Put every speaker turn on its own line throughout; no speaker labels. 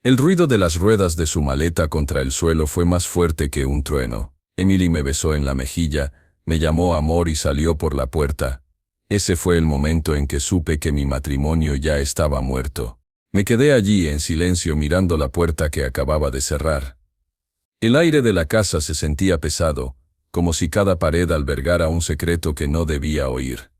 El ruido de las ruedas de su maleta contra el suelo fue más fuerte que un trueno. Emily me besó en la mejilla, me llamó amor y salió por la puerta. Ese fue el momento en que supe que mi matrimonio ya estaba muerto. Me quedé allí en silencio mirando la puerta que acababa de cerrar. El aire de la casa se sentía pesado, como si cada pared albergara un secreto que no debía oír.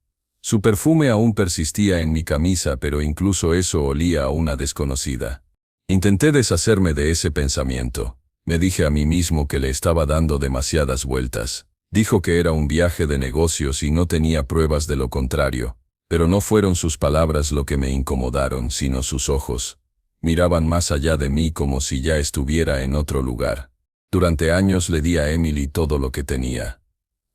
Su perfume aún persistía en mi camisa, pero incluso eso olía a una desconocida. Intenté deshacerme de ese pensamiento. Me dije a mí mismo que le estaba dando demasiadas vueltas. Dijo que era un viaje de negocios y no tenía pruebas de lo contrario. Pero no fueron sus palabras lo que me incomodaron, sino sus ojos. Miraban más allá de mí como si ya estuviera en otro lugar. Durante años le di a Emily todo lo que tenía.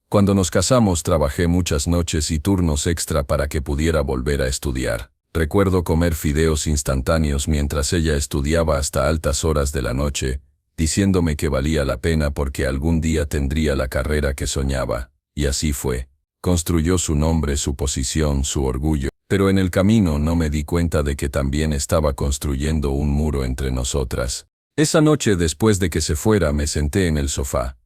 Cuando nos casamos trabajé muchas noches y turnos extra para que pudiera volver a estudiar. Recuerdo comer fideos instantáneos mientras ella estudiaba hasta altas horas de la noche, diciéndome que valía la pena porque algún día tendría la carrera que soñaba. Y así fue. Construyó su nombre, su posición, su orgullo. Pero en el camino no me di cuenta de que también estaba construyendo un muro entre nosotras. Esa noche después de que se fuera me senté en el sofá.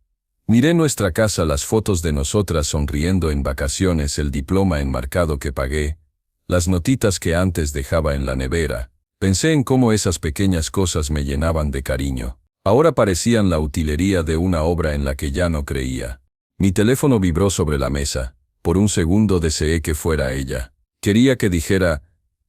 Miré nuestra casa, las fotos de nosotras sonriendo en vacaciones, el diploma enmarcado que pagué, las notitas que antes dejaba en la nevera. Pensé en cómo esas pequeñas cosas me llenaban de cariño. Ahora parecían la utilería de una obra en la que ya no creía. Mi teléfono vibró sobre la mesa. Por un segundo deseé que fuera ella. Quería que dijera,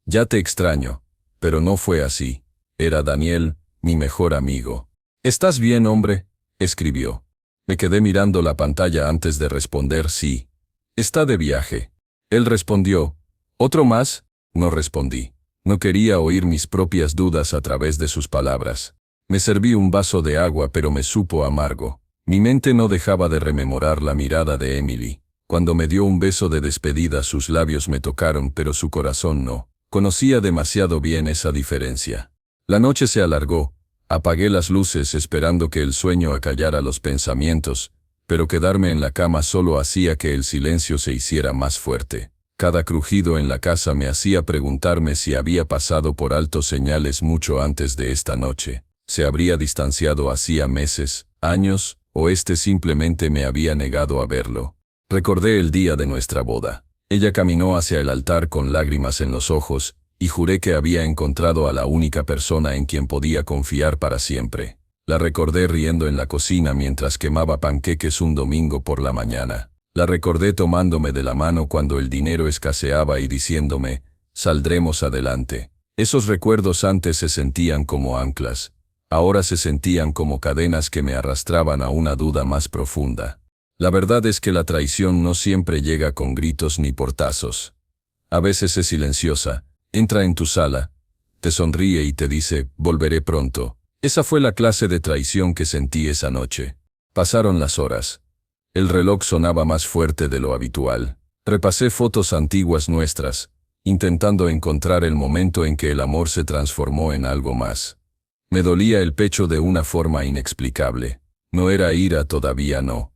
ya te extraño, pero no fue así. Era Daniel, mi mejor amigo. ¿Estás bien, hombre?, escribió. Me quedé mirando la pantalla antes de responder sí. Está de viaje. Él respondió, ¿otro más? No respondí. No quería oír mis propias dudas a través de sus palabras. Me serví un vaso de agua, pero me supo amargo. Mi mente no dejaba de rememorar la mirada de Emily. Cuando me dio un beso de despedida, sus labios me tocaron, pero su corazón no. Conocía demasiado bien esa diferencia. La noche se alargó. Apagué las luces esperando que el sueño acallara los pensamientos, pero quedarme en la cama solo hacía que el silencio se hiciera más fuerte. Cada crujido en la casa me hacía preguntarme si había pasado por alto señales mucho antes de esta noche. ¿Se habría distanciado hacía meses, años, o simplemente me había negado a verlo? Recordé el día de nuestra boda. Ella caminó hacia el altar con lágrimas en los ojos, y juré que había encontrado a la única persona en quien podía confiar para siempre. La recordé riendo en la cocina mientras quemaba panqueques un domingo por la mañana. La recordé tomándome de la mano cuando el dinero escaseaba y diciéndome, saldremos adelante. Esos recuerdos antes se sentían como anclas. Ahora se sentían como cadenas que me arrastraban a una duda más profunda. La verdad es que la traición no siempre llega con gritos ni portazos. A veces es silenciosa. Entra en tu sala, te sonríe y te dice, volveré pronto. Esa fue la clase de traición que sentí esa noche. Pasaron las horas. El reloj sonaba más fuerte de lo habitual. Repasé fotos antiguas nuestras, intentando encontrar el momento en que el amor se transformó en algo más. Me dolía el pecho de una forma inexplicable. No era ira, todavía no.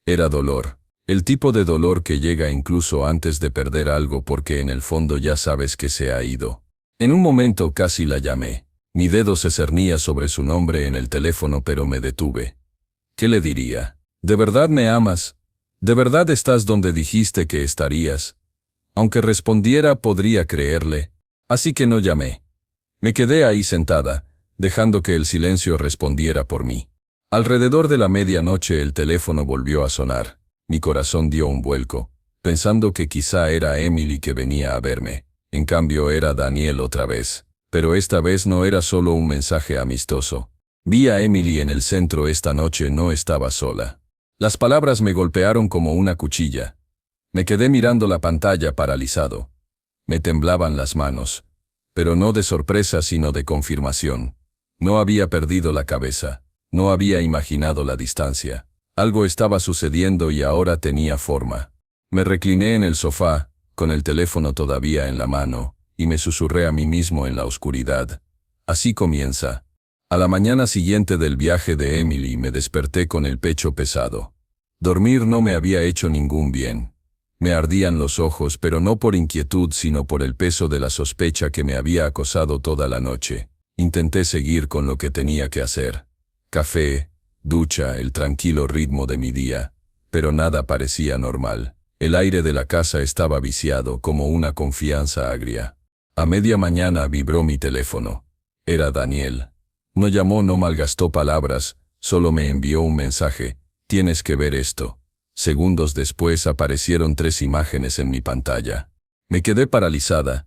Era dolor. El tipo de dolor que llega incluso antes de perder algo porque en el fondo ya sabes que se ha ido. En un momento casi la llamé. Mi dedo se cernía sobre su nombre en el teléfono, pero me detuve. ¿Qué le diría? ¿De verdad me amas? ¿De verdad estás donde dijiste que estarías? Aunque respondiera, podría creerle. Así que no llamé. Me quedé ahí sentada, dejando que el silencio respondiera por mí. Alrededor de la medianoche el teléfono volvió a sonar. Mi corazón dio un vuelco, pensando que quizá era Emily que venía a verme. En cambio era Daniel otra vez. Pero esta vez no era solo un mensaje amistoso. Vi a Emily en el centro esta noche, no estaba sola. Las palabras me golpearon como una cuchilla. Me quedé mirando la pantalla paralizado. Me temblaban las manos. Pero no de sorpresa sino de confirmación. No había perdido la cabeza. No había imaginado la distancia. Algo estaba sucediendo y ahora tenía forma. Me recliné en el sofá, con el teléfono todavía en la mano, y me susurré a mí mismo en la oscuridad. Así comienza. A la mañana siguiente del viaje de Emily me desperté con el pecho pesado. Dormir no me había hecho ningún bien. Me ardían los ojos, pero no por inquietud sino por el peso de la sospecha que me había acosado toda la noche. Intenté seguir con lo que tenía que hacer. Café, ducha, el tranquilo ritmo de mi día, pero nada parecía normal. El aire de la casa estaba viciado como una confianza agria. A media mañana vibró mi teléfono. Era Daniel. No llamó, no malgastó palabras, solo me envió un mensaje: tienes que ver esto. Segundos después aparecieron 3 imágenes en mi pantalla. Me quedé paralizada.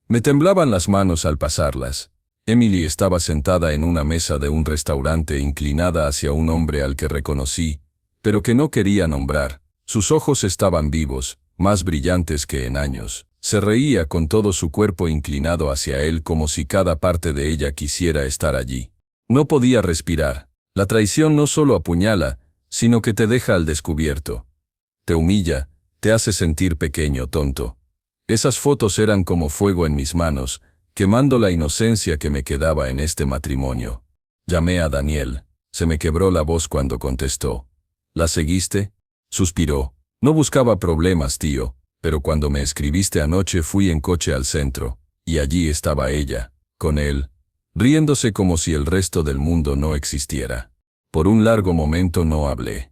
Me temblaban las manos al pasarlas. Emily estaba sentada en una mesa de un restaurante inclinada hacia un hombre al que reconocí, pero que no quería nombrar. Sus ojos estaban vivos, más brillantes que en años. Se reía con todo su cuerpo inclinado hacia él como si cada parte de ella quisiera estar allí. No podía respirar. La traición no solo apuñala, sino que te deja al descubierto. Te humilla, te hace sentir pequeño, tonto. Esas fotos eran como fuego en mis manos, quemando la inocencia que me quedaba en este matrimonio. Llamé a Daniel. Se me quebró la voz cuando contestó. ¿La seguiste? Suspiró. No buscaba problemas, tío, pero cuando me escribiste anoche fui en coche al centro, y allí estaba ella, con él, riéndose como si el resto del mundo no existiera. Por un largo momento no hablé.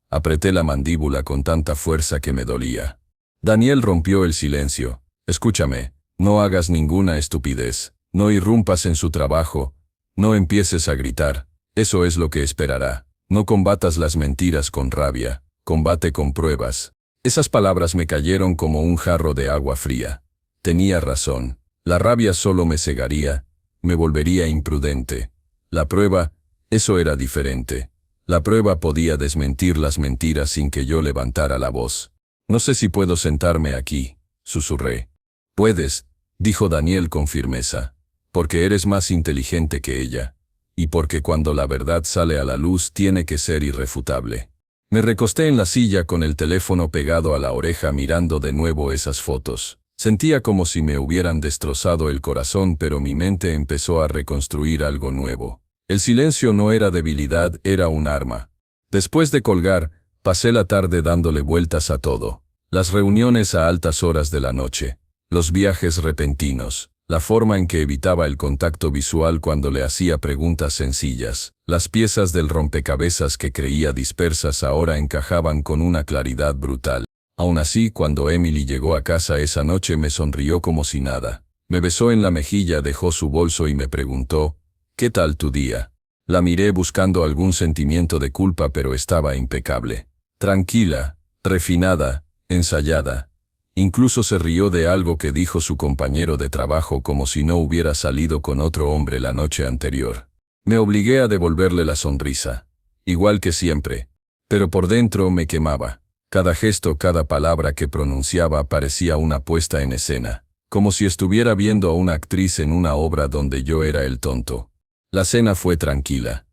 Apreté la mandíbula con tanta fuerza que me dolía. Daniel rompió el silencio. Escúchame, no hagas ninguna estupidez, no irrumpas en su trabajo, no empieces a gritar, eso es lo que esperará. No combatas las mentiras con rabia, combate con pruebas. Esas palabras me cayeron como un jarro de agua fría. Tenía razón. La rabia solo me cegaría, me volvería imprudente. La prueba, eso era diferente. La prueba podía desmentir las mentiras sin que yo levantara la voz. No sé si puedo sentarme aquí, susurré. Puedes, dijo Daniel con firmeza, porque eres más inteligente que ella, y porque cuando la verdad sale a la luz tiene que ser irrefutable. Me recosté en la silla con el teléfono pegado a la oreja mirando de nuevo esas fotos. Sentía como si me hubieran destrozado el corazón, pero mi mente empezó a reconstruir algo nuevo. El silencio no era debilidad, era un arma. Después de colgar, pasé la tarde dándole vueltas a todo. Las reuniones a altas horas de la noche, los viajes repentinos, la forma en que evitaba el contacto visual cuando le hacía preguntas sencillas. Las piezas del rompecabezas que creía dispersas ahora encajaban con una claridad brutal. Aún así, cuando Emily llegó a casa esa noche me sonrió como si nada. Me besó en la mejilla, dejó su bolso y me preguntó, ¿qué tal tu día? La miré buscando algún sentimiento de culpa, pero estaba impecable. Tranquila, refinada, ensayada. Incluso se rió de algo que dijo su compañero de trabajo como si no hubiera salido con otro hombre la noche anterior. Me obligué a devolverle la sonrisa. Igual que siempre. Pero por dentro me quemaba. Cada gesto, cada palabra que pronunciaba parecía una puesta en escena. Como si estuviera viendo a una actriz en una obra donde yo era el tonto. La cena fue tranquila.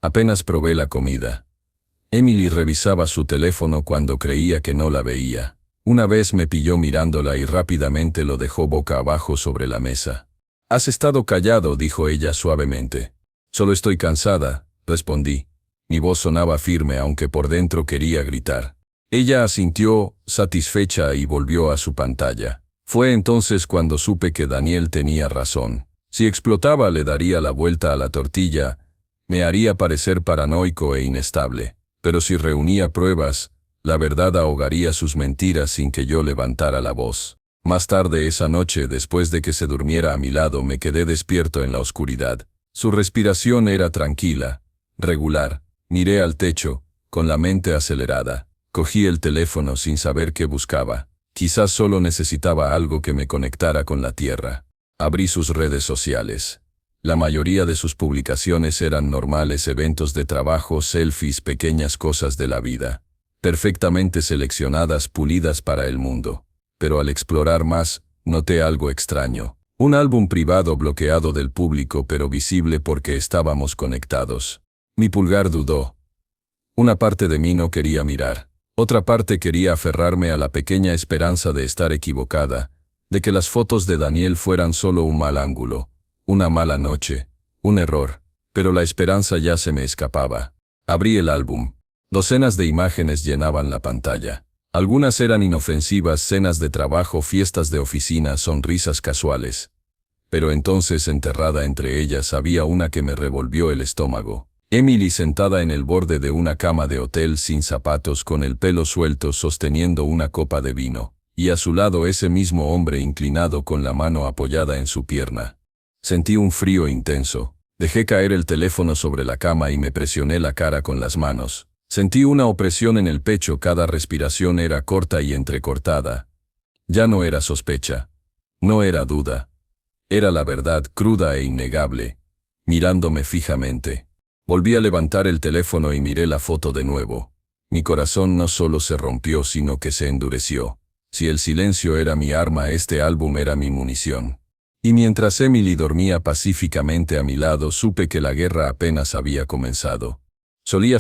Apenas probé la comida. Emily revisaba su teléfono cuando creía que no la veía. Una vez me pilló mirándola y rápidamente lo dejó boca abajo sobre la mesa. «Has estado callado», dijo ella suavemente. «Solo estoy cansada», respondí. Mi voz sonaba firme aunque por dentro quería gritar. Ella asintió, satisfecha, y volvió a su pantalla. Fue entonces cuando supe que Daniel tenía razón. Si explotaba le daría la vuelta a la tortilla, me haría parecer paranoico e inestable. Pero si reunía pruebas, la verdad ahogaría sus mentiras sin que yo levantara la voz. Más tarde esa noche, después de que se durmiera a mi lado, me quedé despierto en la oscuridad. Su respiración era tranquila, regular. Miré al techo, con la mente acelerada. Cogí el teléfono sin saber qué buscaba. Quizás solo necesitaba algo que me conectara con la tierra. Abrí sus redes sociales. La mayoría de sus publicaciones eran normales: eventos de trabajo, selfies, pequeñas cosas de la vida. Perfectamente seleccionadas, pulidas para el mundo. Pero al explorar más, noté algo extraño. Un álbum privado bloqueado del público pero visible porque estábamos conectados. Mi pulgar dudó. Una parte de mí no quería mirar. Otra parte quería aferrarme a la pequeña esperanza de estar equivocada, de que las fotos de Daniel fueran solo un mal ángulo, una mala noche, un error, pero la esperanza ya se me escapaba. Abrí el álbum. Docenas de imágenes llenaban la pantalla. Algunas eran inofensivas: cenas de trabajo, fiestas de oficina, sonrisas casuales. Pero entonces enterrada entre ellas había una que me revolvió el estómago. Emily sentada en el borde de una cama de hotel sin zapatos con el pelo suelto sosteniendo una copa de vino, y a su lado ese mismo hombre inclinado con la mano apoyada en su pierna. Sentí un frío intenso. Dejé caer el teléfono sobre la cama y me presioné la cara con las manos. Sentí una opresión en el pecho, cada respiración era corta y entrecortada. Ya no era sospecha. No era duda. Era la verdad cruda e innegable, mirándome fijamente. Volví a levantar el teléfono y miré la foto de nuevo. Mi corazón no solo se rompió, sino que se endureció. Si el silencio era mi arma, este álbum era mi munición. Y mientras Emily dormía pacíficamente a mi lado, supe que la guerra apenas había comenzado. Solía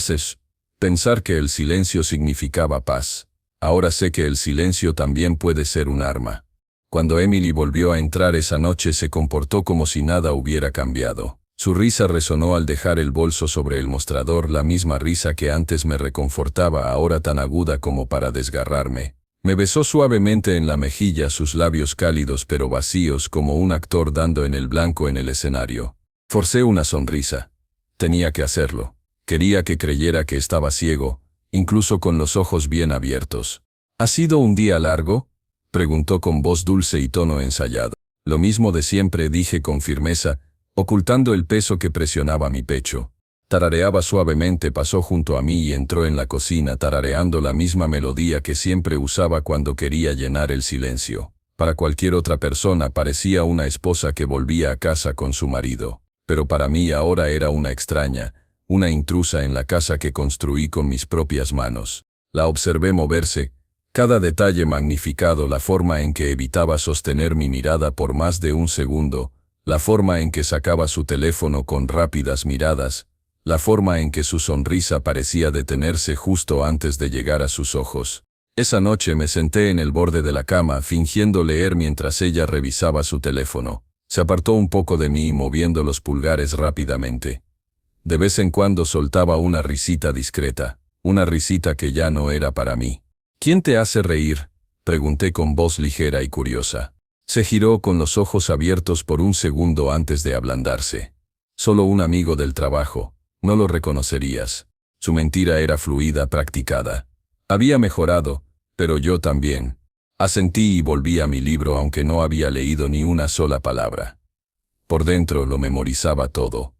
pensar que el silencio significaba paz. Ahora sé que el silencio también puede ser un arma. Cuando Emily volvió a entrar esa noche se comportó como si nada hubiera cambiado. Su risa resonó al dejar el bolso sobre el mostrador, la misma risa que antes me reconfortaba, ahora tan aguda como para desgarrarme. Me besó suavemente en la mejilla, sus labios cálidos pero vacíos como un actor dando en el blanco en el escenario. Forcé una sonrisa. Tenía que hacerlo. Quería que creyera que estaba ciego, incluso con los ojos bien abiertos. ¿Ha sido un día largo?, preguntó con voz dulce y tono ensayado. Lo mismo de siempre, dije con firmeza, ocultando el peso que presionaba mi pecho. Tarareaba suavemente, pasó junto a mí y entró en la cocina tarareando la misma melodía que siempre usaba cuando quería llenar el silencio. Para cualquier otra persona parecía una esposa que volvía a casa con su marido, pero para mí ahora era una extraña, una intrusa en la casa que construí con mis propias manos. La observé moverse, cada detalle magnificado, la forma en que evitaba sostener mi mirada por más de un segundo, la forma en que sacaba su teléfono con rápidas miradas, la forma en que su sonrisa parecía detenerse justo antes de llegar a sus ojos. Esa noche me senté en el borde de la cama fingiendo leer mientras ella revisaba su teléfono. Se apartó un poco de mí moviendo los pulgares rápidamente. De vez en cuando soltaba una risita discreta, una risita que ya no era para mí. ¿Quién te hace reír?, pregunté con voz ligera y curiosa. Se giró con los ojos abiertos por un segundo antes de ablandarse. Solo un amigo del trabajo. No lo reconocerías. Su mentira era fluida, practicada. Había mejorado, pero yo también. Asentí y volví a mi libro aunque no había leído ni una sola palabra. Por dentro lo memorizaba todo.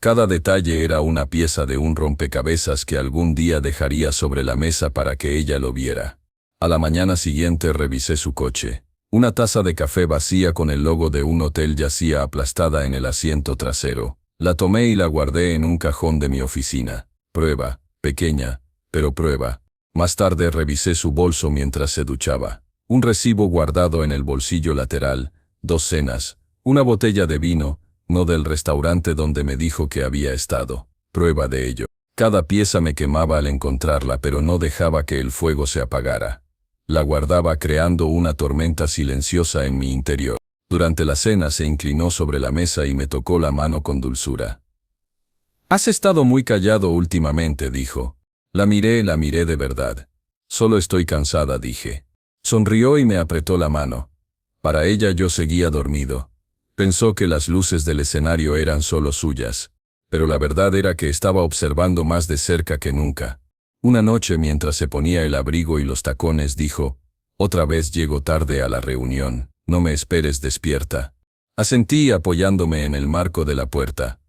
Cada detalle era una pieza de un rompecabezas que algún día dejaría sobre la mesa para que ella lo viera. A la mañana siguiente revisé su coche. Una taza de café vacía con el logo de un hotel yacía aplastada en el asiento trasero. La tomé y la guardé en un cajón de mi oficina. Prueba, pequeña, pero prueba. Más tarde revisé su bolso mientras se duchaba. Un recibo guardado en el bolsillo lateral, 2 cenas, una botella de vino, no del restaurante donde me dijo que había estado. Prueba de ello. Cada pieza me quemaba al encontrarla, pero no dejaba que el fuego se apagara. La guardaba creando una tormenta silenciosa en mi interior. Durante la cena se inclinó sobre la mesa y me tocó la mano con dulzura. «Has estado muy callado últimamente», dijo. La miré de verdad. «Solo estoy cansada», dije. Sonrió y me apretó la mano. Para ella yo seguía dormido. Pensó que las luces del escenario eran solo suyas, pero la verdad era que estaba observando más de cerca que nunca. Una noche mientras se ponía el abrigo y los tacones dijo, «Otra vez llego tarde a la reunión, no me esperes despierta». Asentí apoyándome en el marco de la puerta.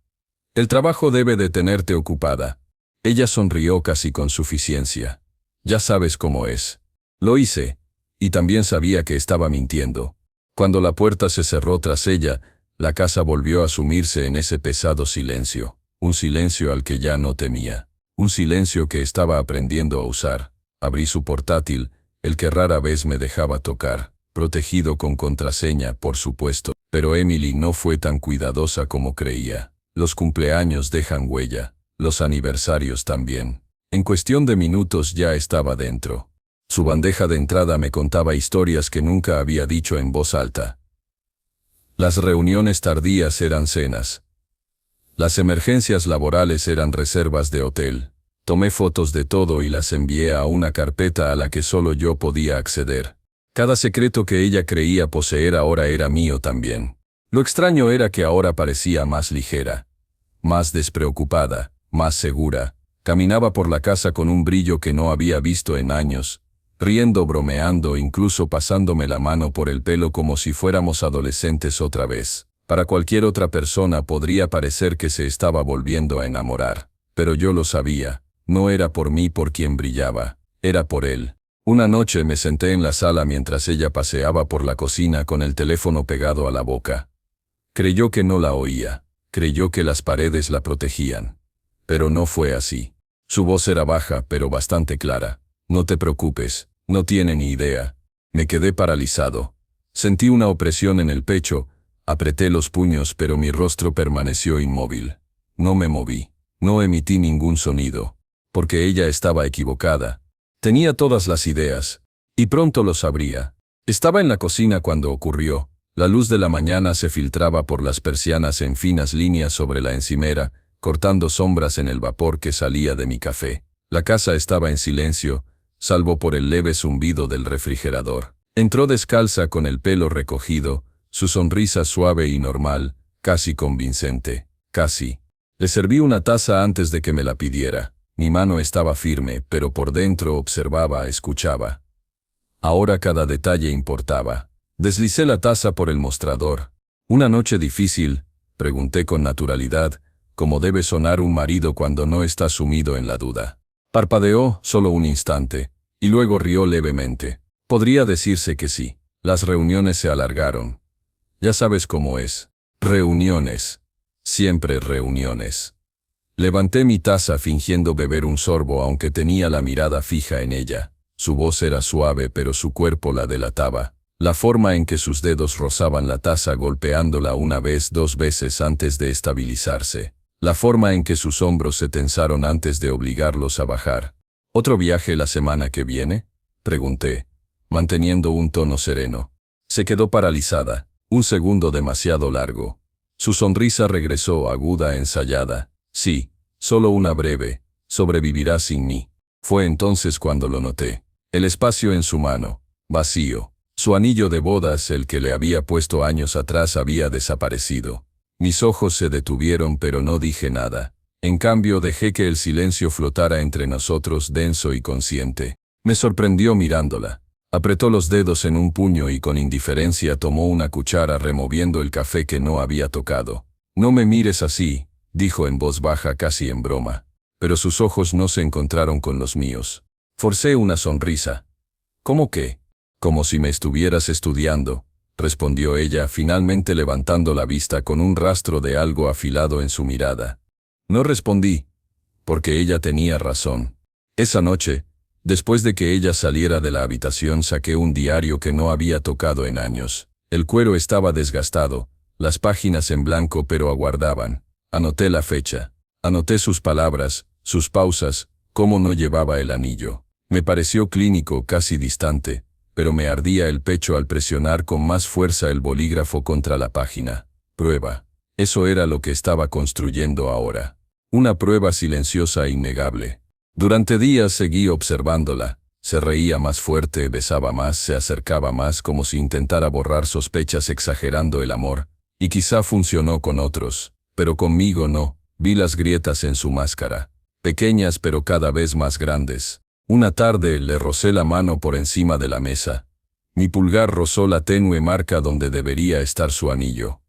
«El trabajo debe de tenerte ocupada». Ella sonrió casi con suficiencia. «Ya sabes cómo es». Lo hice, y también sabía que estaba mintiendo. Cuando la puerta se cerró tras ella, la casa volvió a sumirse en ese pesado silencio, un silencio al que ya no temía, un silencio que estaba aprendiendo a usar. Abrí su portátil, el que rara vez me dejaba tocar, protegido con contraseña, por supuesto, pero Emily no fue tan cuidadosa como creía. Los cumpleaños dejan huella, los aniversarios también. En cuestión de minutos ya estaba dentro. Su bandeja de entrada me contaba historias que nunca había dicho en voz alta. Las reuniones tardías eran cenas. Las emergencias laborales eran reservas de hotel. Tomé fotos de todo y las envié a una carpeta a la que solo yo podía acceder. Cada secreto que ella creía poseer ahora era mío también. Lo extraño era que ahora parecía más ligera, más despreocupada, más segura. Caminaba por la casa con un brillo que no había visto en años, riendo, bromeando, incluso pasándome la mano por el pelo como si fuéramos adolescentes otra vez. Para cualquier otra persona podría parecer que se estaba volviendo a enamorar, pero yo lo sabía, no era por mí por quien brillaba, era por él. Una noche me senté en la sala mientras ella paseaba por la cocina con el teléfono pegado a la boca. Creyó que no la oía, creyó que las paredes la protegían. Pero no fue así. Su voz era baja, pero bastante clara. No te preocupes, no tiene ni idea. Me quedé paralizado. Sentí una opresión en el pecho, apreté los puños, pero mi rostro permaneció inmóvil. No me moví, no emití ningún sonido, porque ella estaba equivocada. Tenía todas las ideas, y pronto lo sabría. Estaba en la cocina cuando ocurrió. La luz de la mañana se filtraba por las persianas en finas líneas sobre la encimera, cortando sombras en el vapor que salía de mi café. La casa estaba en silencio, salvo por el leve zumbido del refrigerador. Entró descalza con el pelo recogido, su sonrisa suave y normal, casi convincente, casi. Le serví una taza antes de que me la pidiera. Mi mano estaba firme, pero por dentro observaba, escuchaba. Ahora cada detalle importaba. Deslicé la taza por el mostrador. ¿Una noche difícil?, pregunté con naturalidad, como debe sonar un marido cuando no está sumido en la duda. Parpadeó solo un instante, y luego rió levemente. Podría decirse que sí. Las reuniones se alargaron. Ya sabes cómo es. Reuniones. Siempre reuniones. Levanté mi taza fingiendo beber un sorbo aunque tenía la mirada fija en ella. Su voz era suave pero su cuerpo la delataba. La forma en que sus dedos rozaban la taza golpeándola una vez, dos veces antes de estabilizarse. La forma en que sus hombros se tensaron antes de obligarlos a bajar. ¿Otro viaje la semana que viene?, pregunté, manteniendo un tono sereno. Se quedó paralizada, un segundo demasiado largo. Su sonrisa regresó aguda, ensayada. Sí, solo una breve. Sobrevivirá sin mí. Fue entonces cuando lo noté. El espacio en su mano, vacío. Su anillo de bodas, el que le había puesto años atrás, había desaparecido. Mis ojos se detuvieron pero no dije nada. En cambio dejé que el silencio flotara entre nosotros, denso y consciente. Me sorprendió mirándola. Apretó los dedos en un puño y con indiferencia tomó una cuchara removiendo el café que no había tocado. «No me mires así», dijo en voz baja casi en broma. Pero sus ojos no se encontraron con los míos. Forcé una sonrisa. «¿Cómo qué?» «Como si me estuvieras estudiando», respondió ella, finalmente levantando la vista con un rastro de algo afilado en su mirada. No respondí, porque ella tenía razón. Esa noche, después de que ella saliera de la habitación, saqué un diario que no había tocado en años. El cuero estaba desgastado, las páginas en blanco, pero aguardaban. Anoté la fecha, anoté sus palabras, sus pausas, cómo no llevaba el anillo. Me pareció clínico, casi distante, pero me ardía el pecho al presionar con más fuerza el bolígrafo contra la página. Prueba. Eso era lo que estaba construyendo ahora. Una prueba silenciosa e innegable. Durante días seguí observándola. Se reía más fuerte, besaba más, se acercaba más como si intentara borrar sospechas exagerando el amor. Y quizá funcionó con otros, pero conmigo no. Vi las grietas en su máscara. Pequeñas pero cada vez más grandes. Una tarde le rocé la mano por encima de la mesa. Mi pulgar rozó la tenue marca donde debería estar su anillo.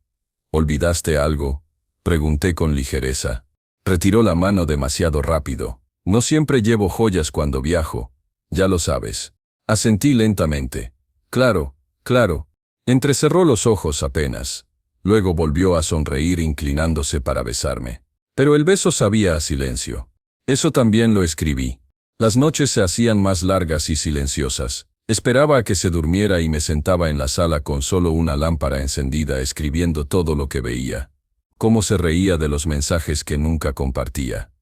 ¿Olvidaste algo?, pregunté con ligereza. Retiró la mano demasiado rápido. No siempre llevo joyas cuando viajo. Ya lo sabes. Asentí lentamente. Claro, claro. Entrecerró los ojos apenas. Luego volvió a sonreír inclinándose para besarme. Pero el beso sabía a silencio. Eso también lo escribí. Las noches se hacían más largas y silenciosas. Esperaba a que se durmiera y me sentaba en la sala con solo una lámpara encendida escribiendo todo lo que veía. Cómo se reía de los mensajes que nunca compartía.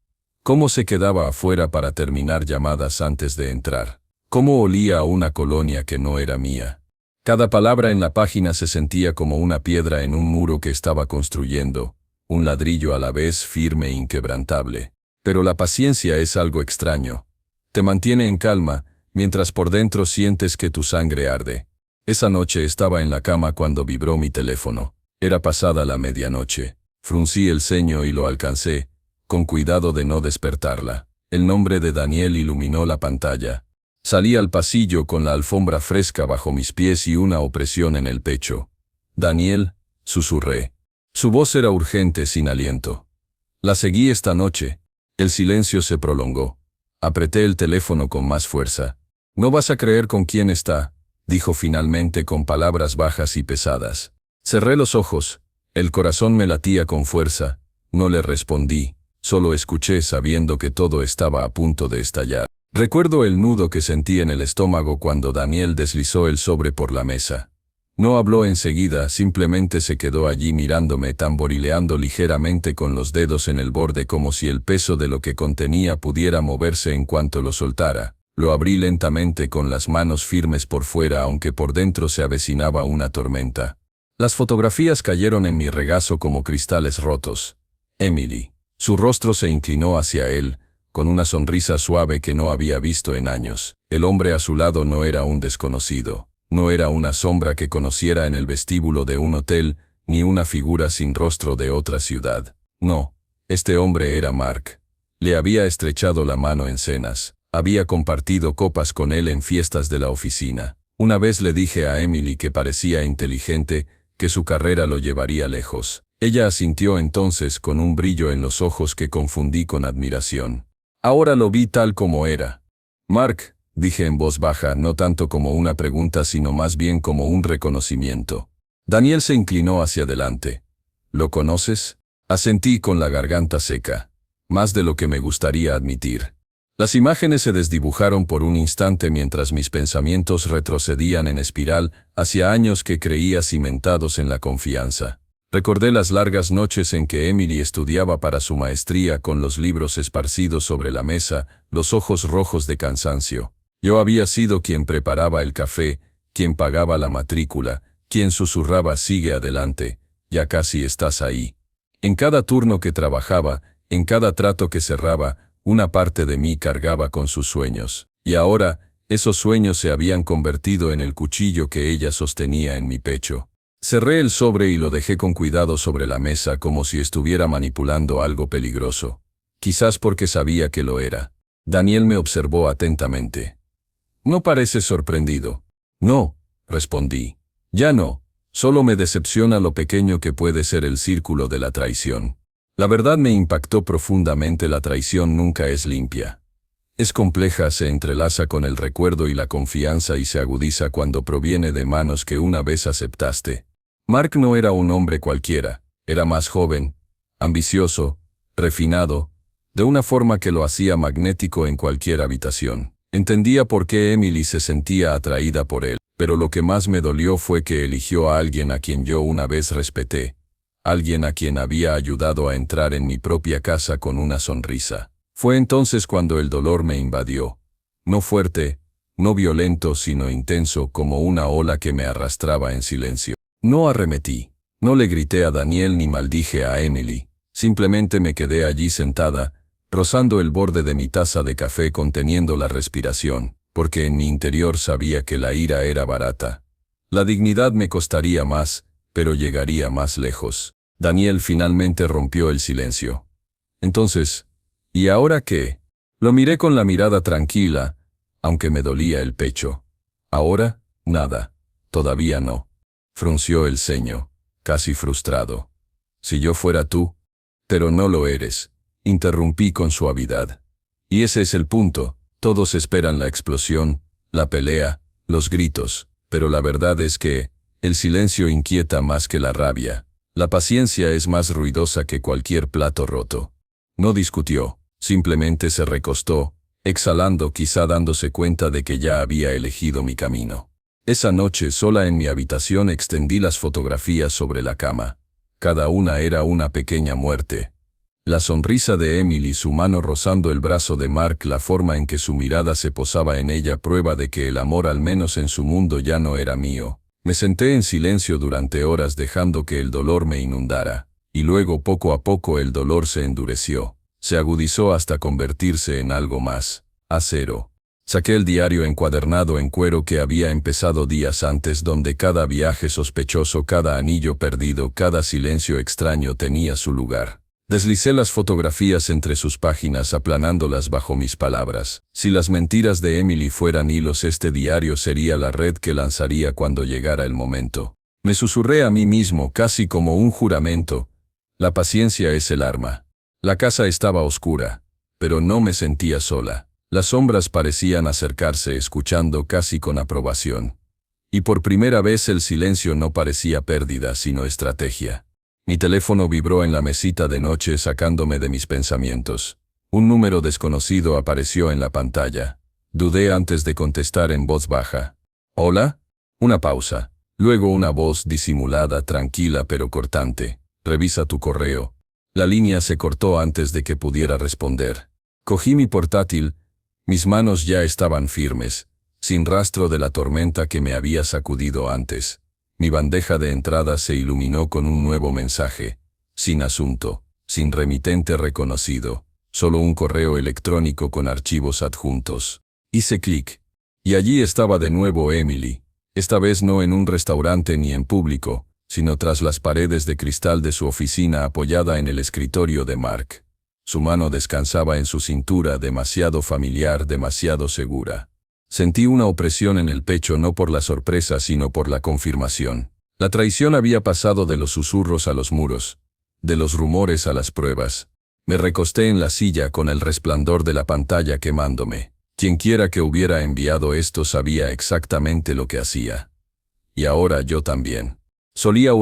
Cómo se quedaba afuera para terminar llamadas antes de entrar. Cómo olía a una colonia que no era mía. Cada palabra en la página se sentía como una piedra en un muro que estaba construyendo, un ladrillo a la vez firme e inquebrantable. Pero la paciencia es algo extraño. Te mantiene en calma, mientras por dentro sientes que tu sangre arde. Esa noche estaba en la cama cuando vibró mi teléfono. Era pasada la medianoche. Fruncí el ceño y lo alcancé, con cuidado de no despertarla. El nombre de Daniel iluminó la pantalla. Salí al pasillo con la alfombra fresca bajo mis pies y una opresión en el pecho. «Daniel», susurré. Su voz era urgente, sin aliento. «La seguí esta noche». El silencio se prolongó. Apreté el teléfono con más fuerza. «No vas a creer con quién está», dijo finalmente con palabras bajas y pesadas. Cerré los ojos. El corazón me latía con fuerza. No le respondí. Solo escuché sabiendo que todo estaba a punto de estallar. Recuerdo el nudo que sentí en el estómago cuando Daniel deslizó el sobre por la mesa. No habló enseguida, simplemente se quedó allí mirándome, tamborileando ligeramente con los dedos en el borde como si el peso de lo que contenía pudiera moverse en cuanto lo soltara. Lo abrí lentamente con las manos firmes por fuera, aunque por dentro se avecinaba una tormenta. Las fotografías cayeron en mi regazo como cristales rotos. Emily. Su rostro se inclinó hacia él, con una sonrisa suave que no había visto en años. El hombre a su lado no era un desconocido. No era una sombra que conociera en el vestíbulo de un hotel, ni una figura sin rostro de otra ciudad. No, este hombre era Mark. Le había estrechado la mano en cenas. Había compartido copas con él en fiestas de la oficina. Una vez le dije a Emily que parecía inteligente, que su carrera lo llevaría lejos. Ella asintió entonces con un brillo en los ojos que confundí con admiración. Ahora lo vi tal como era. «Mark», dije en voz baja, no tanto como una pregunta sino más bien como un reconocimiento. Daniel se inclinó hacia adelante. «¿Lo conoces?». Asentí con la garganta seca. Más de lo que me gustaría admitir. Las imágenes se desdibujaron por un instante mientras mis pensamientos retrocedían en espiral hacia años que creía cimentados en la confianza. Recordé las largas noches en que Emily estudiaba para su maestría con los libros esparcidos sobre la mesa, los ojos rojos de cansancio. Yo había sido quien preparaba el café, quien pagaba la matrícula, quien susurraba «sigue adelante, ya casi estás ahí». En cada turno que trabajaba, en cada trato que cerraba, una parte de mí cargaba con sus sueños. Y ahora, esos sueños se habían convertido en el cuchillo que ella sostenía en mi pecho. Cerré el sobre y lo dejé con cuidado sobre la mesa como si estuviera manipulando algo peligroso. Quizás porque sabía que lo era. Daniel me observó atentamente. «No pareces sorprendido». «No», respondí. «Ya no. Solo me decepciona lo pequeño que puede ser el círculo de la traición». La verdad me impactó profundamente. La traición nunca es limpia. Es compleja, se entrelaza con el recuerdo y la confianza y se agudiza cuando proviene de manos que una vez aceptaste. Mark no era un hombre cualquiera. Era más joven, ambicioso, refinado, de una forma que lo hacía magnético en cualquier habitación. Entendía por qué Emily se sentía atraída por él, pero lo que más me dolió fue que eligió a alguien a quien yo una vez respeté. Alguien a quien había ayudado a entrar en mi propia casa con una sonrisa. Fue entonces cuando el dolor me invadió. No fuerte, no violento, sino intenso como una ola que me arrastraba en silencio. No arremetí. No le grité a Daniel ni maldije a Emily. Simplemente me quedé allí sentada, rozando el borde de mi taza de café conteniendo la respiración, porque en mi interior sabía que la ira era barata. La dignidad me costaría más, pero llegaría más lejos. Daniel finalmente rompió el silencio. Entonces, ¿y ahora qué? Lo miré con la mirada tranquila, aunque me dolía el pecho. ¿Ahora? Nada. Todavía no. Frunció el ceño, casi frustrado. Si yo fuera tú. Pero no lo eres. Interrumpí con suavidad. Y ese es el punto. Todos esperan la explosión, la pelea, los gritos, pero la verdad es que el silencio inquieta más que la rabia. La paciencia es más ruidosa que cualquier plato roto. No discutió, simplemente se recostó, exhalando, quizá dándose cuenta de que ya había elegido mi camino. Esa noche, sola en mi habitación, extendí las fotografías sobre la cama. Cada una era una pequeña muerte. La sonrisa de Emily, su mano rozando el brazo de Mark, la forma en que su mirada se posaba en ella, prueba de que el amor, al menos en su mundo, ya no era mío. Me senté en silencio durante horas dejando que el dolor me inundara, y luego poco a poco el dolor se endureció, se agudizó hasta convertirse en algo más, acero. Saqué el diario encuadernado en cuero que había empezado días antes, donde cada viaje sospechoso, cada anillo perdido, cada silencio extraño tenía su lugar. Deslicé las fotografías entre sus páginas, aplanándolas bajo mis palabras. Si las mentiras de Emily fueran hilos, este diario sería la red que lanzaría cuando llegara el momento. Me susurré a mí mismo, casi como un juramento: la paciencia es el arma. La casa estaba oscura, pero no me sentía sola. Las sombras parecían acercarse, escuchando casi con aprobación. Y por primera vez el silencio no parecía pérdida, sino estrategia. Mi teléfono vibró en la mesita de noche, sacándome de mis pensamientos. Un número desconocido apareció en la pantalla. Dudé antes de contestar en voz baja. ¿Hola? Una pausa. Luego una voz disimulada, tranquila pero cortante. Revisa tu correo. La línea se cortó antes de que pudiera responder. Cogí mi portátil. Mis manos ya estaban firmes, sin rastro de la tormenta que me había sacudido antes. Mi bandeja de entrada se iluminó con un nuevo mensaje. Sin asunto, sin remitente reconocido, solo un correo electrónico con archivos adjuntos. Hice clic. Y allí estaba de nuevo Emily. Esta vez no en un restaurante ni en público, sino tras las paredes de cristal de su oficina, apoyada en el escritorio de Mark. Su mano descansaba en su cintura, demasiado familiar, demasiado segura. Sentí una opresión en el pecho, no por la sorpresa, sino por la confirmación. La traición había pasado de los susurros a los muros, de los rumores a las pruebas. Me recosté en la silla con el resplandor de la pantalla quemándome. Quienquiera que hubiera enviado esto sabía exactamente lo que hacía. Y ahora yo también. Solía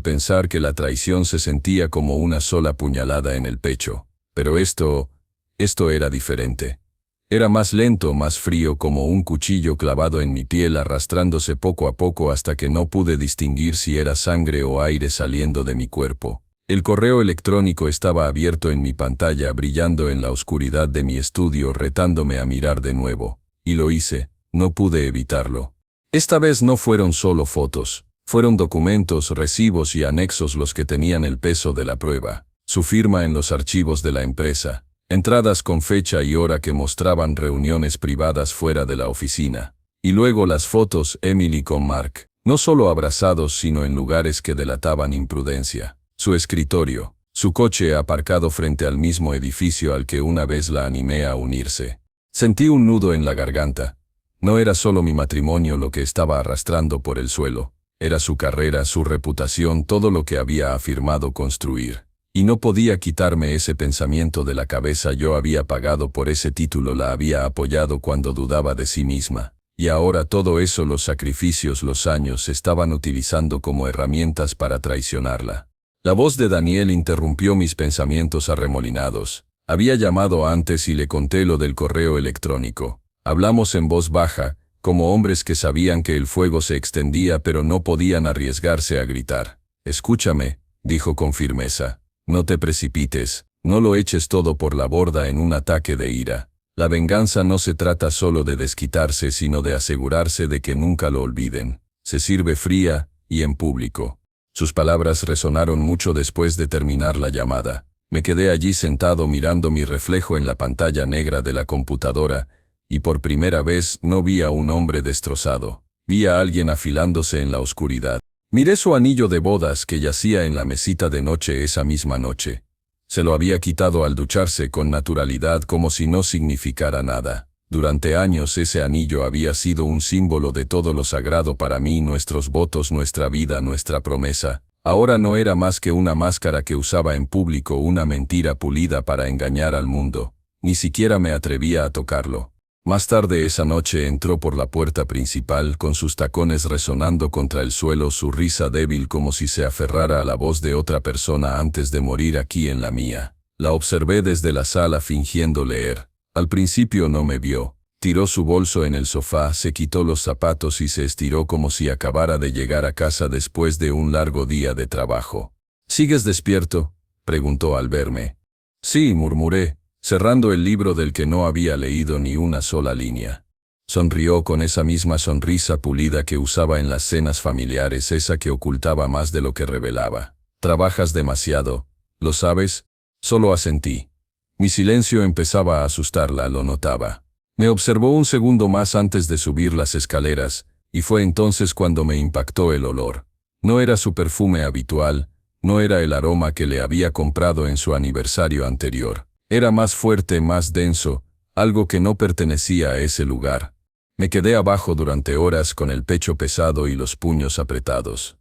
pensar que la traición se sentía como una sola puñalada en el pecho. Pero esto era diferente. Era más lento, más frío, como un cuchillo clavado en mi piel, arrastrándose poco a poco hasta que no pude distinguir si era sangre o aire saliendo de mi cuerpo. El correo electrónico estaba abierto en mi pantalla, brillando en la oscuridad de mi estudio, retándome a mirar de nuevo. Y lo hice, no pude evitarlo. Esta vez no fueron solo fotos, fueron documentos, recibos y anexos los que tenían el peso de la prueba. Su firma en los archivos de la empresa, entradas con fecha y hora que mostraban reuniones privadas fuera de la oficina. Y luego las fotos, Emily con Mark, no solo abrazados sino en lugares que delataban imprudencia. Su escritorio, su coche aparcado frente al mismo edificio al que una vez la animé a unirse. Sentí un nudo en la garganta. No era solo mi matrimonio lo que estaba arrastrando por el suelo, era su carrera, su reputación, todo lo que había afirmado construir. Y no podía quitarme ese pensamiento de la cabeza. Yo había pagado por ese título, la había apoyado cuando dudaba de sí misma. Y ahora todo eso, los sacrificios, los años, se estaban utilizando como herramientas para traicionarla. La voz de Daniel interrumpió mis pensamientos arremolinados. Había llamado antes y le conté lo del correo electrónico. Hablamos en voz baja, como hombres que sabían que el fuego se extendía pero no podían arriesgarse a gritar. «Escúchame», dijo con firmeza. «No te precipites, no lo eches todo por la borda en un ataque de ira. La venganza no se trata solo de desquitarse, sino de asegurarse de que nunca lo olviden. Se sirve fría y en público». Sus palabras resonaron mucho después de terminar la llamada. Me quedé allí sentado mirando mi reflejo en la pantalla negra de la computadora, y por primera vez no vi a un hombre destrozado. Vi a alguien afilándose en la oscuridad. Miré su anillo de bodas que yacía en la mesita de noche esa misma noche. Se lo había quitado al ducharse con naturalidad, como si no significara nada. Durante años ese anillo había sido un símbolo de todo lo sagrado para mí, nuestros votos, nuestra vida, nuestra promesa. Ahora no era más que una máscara que usaba en público, una mentira pulida para engañar al mundo. Ni siquiera me atrevía a tocarlo. Más tarde esa noche entró por la puerta principal, con sus tacones resonando contra el suelo, su risa débil como si se aferrara a la voz de otra persona antes de morir aquí en la mía. La observé desde la sala fingiendo leer. Al principio no me vio. Tiró su bolso en el sofá, se quitó los zapatos y se estiró como si acabara de llegar a casa después de un largo día de trabajo. ¿Sigues despierto?, preguntó al verme. Sí, murmuré, cerrando el libro del que no había leído ni una sola línea. Sonrió con esa misma sonrisa pulida que usaba en las cenas familiares, esa que ocultaba más de lo que revelaba. «Trabajas demasiado, ¿lo sabes?». Solo asentí. Mi silencio empezaba a asustarla, lo notaba. Me observó un segundo más antes de subir las escaleras, y fue entonces cuando me impactó el olor. No era su perfume habitual, no era el aroma que le había comprado en su aniversario anterior. Era más fuerte, más denso, algo que no pertenecía a ese lugar. Me quedé abajo durante horas con el pecho pesado y los puños apretados.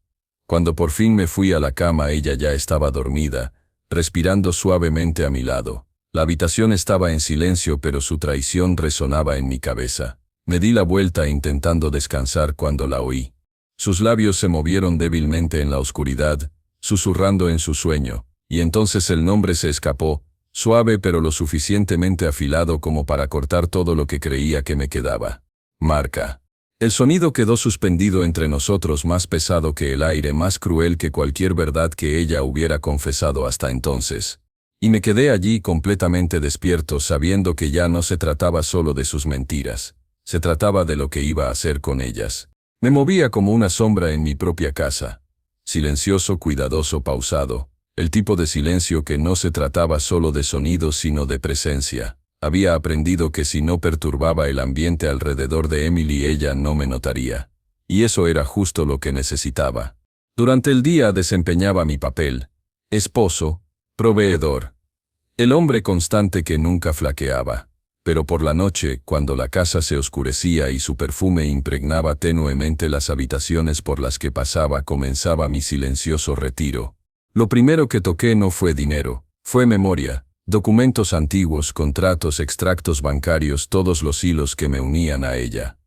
Cuando por fin me fui a la cama, ella ya estaba dormida, respirando suavemente a mi lado. La habitación estaba en silencio, pero su traición resonaba en mi cabeza. Me di la vuelta intentando descansar cuando la oí. Sus labios se movieron débilmente en la oscuridad, susurrando en su sueño, y entonces el nombre se escapó, suave pero lo suficientemente afilado como para cortar todo lo que creía que me quedaba. Marca. El sonido quedó suspendido entre nosotros, más pesado que el aire, más cruel que cualquier verdad que ella hubiera confesado hasta entonces. Y me quedé allí completamente despierto, sabiendo que ya no se trataba solo de sus mentiras, se trataba de lo que iba a hacer con ellas. Me movía como una sombra en mi propia casa. Silencioso, cuidadoso, pausado. El tipo de silencio que no se trataba solo de sonidos sino de presencia. Había aprendido que si no perturbaba el ambiente alrededor de Emily, ella no me notaría. Y eso era justo lo que necesitaba. Durante el día desempeñaba mi papel: esposo, proveedor, el hombre constante que nunca flaqueaba. Pero por la noche, cuando la casa se oscurecía y su perfume impregnaba tenuemente las habitaciones por las que pasaba, comenzaba mi silencioso retiro. Lo primero que toqué no fue dinero, fue memoria, documentos antiguos, contratos, extractos bancarios, todos los hilos que me unían a ella.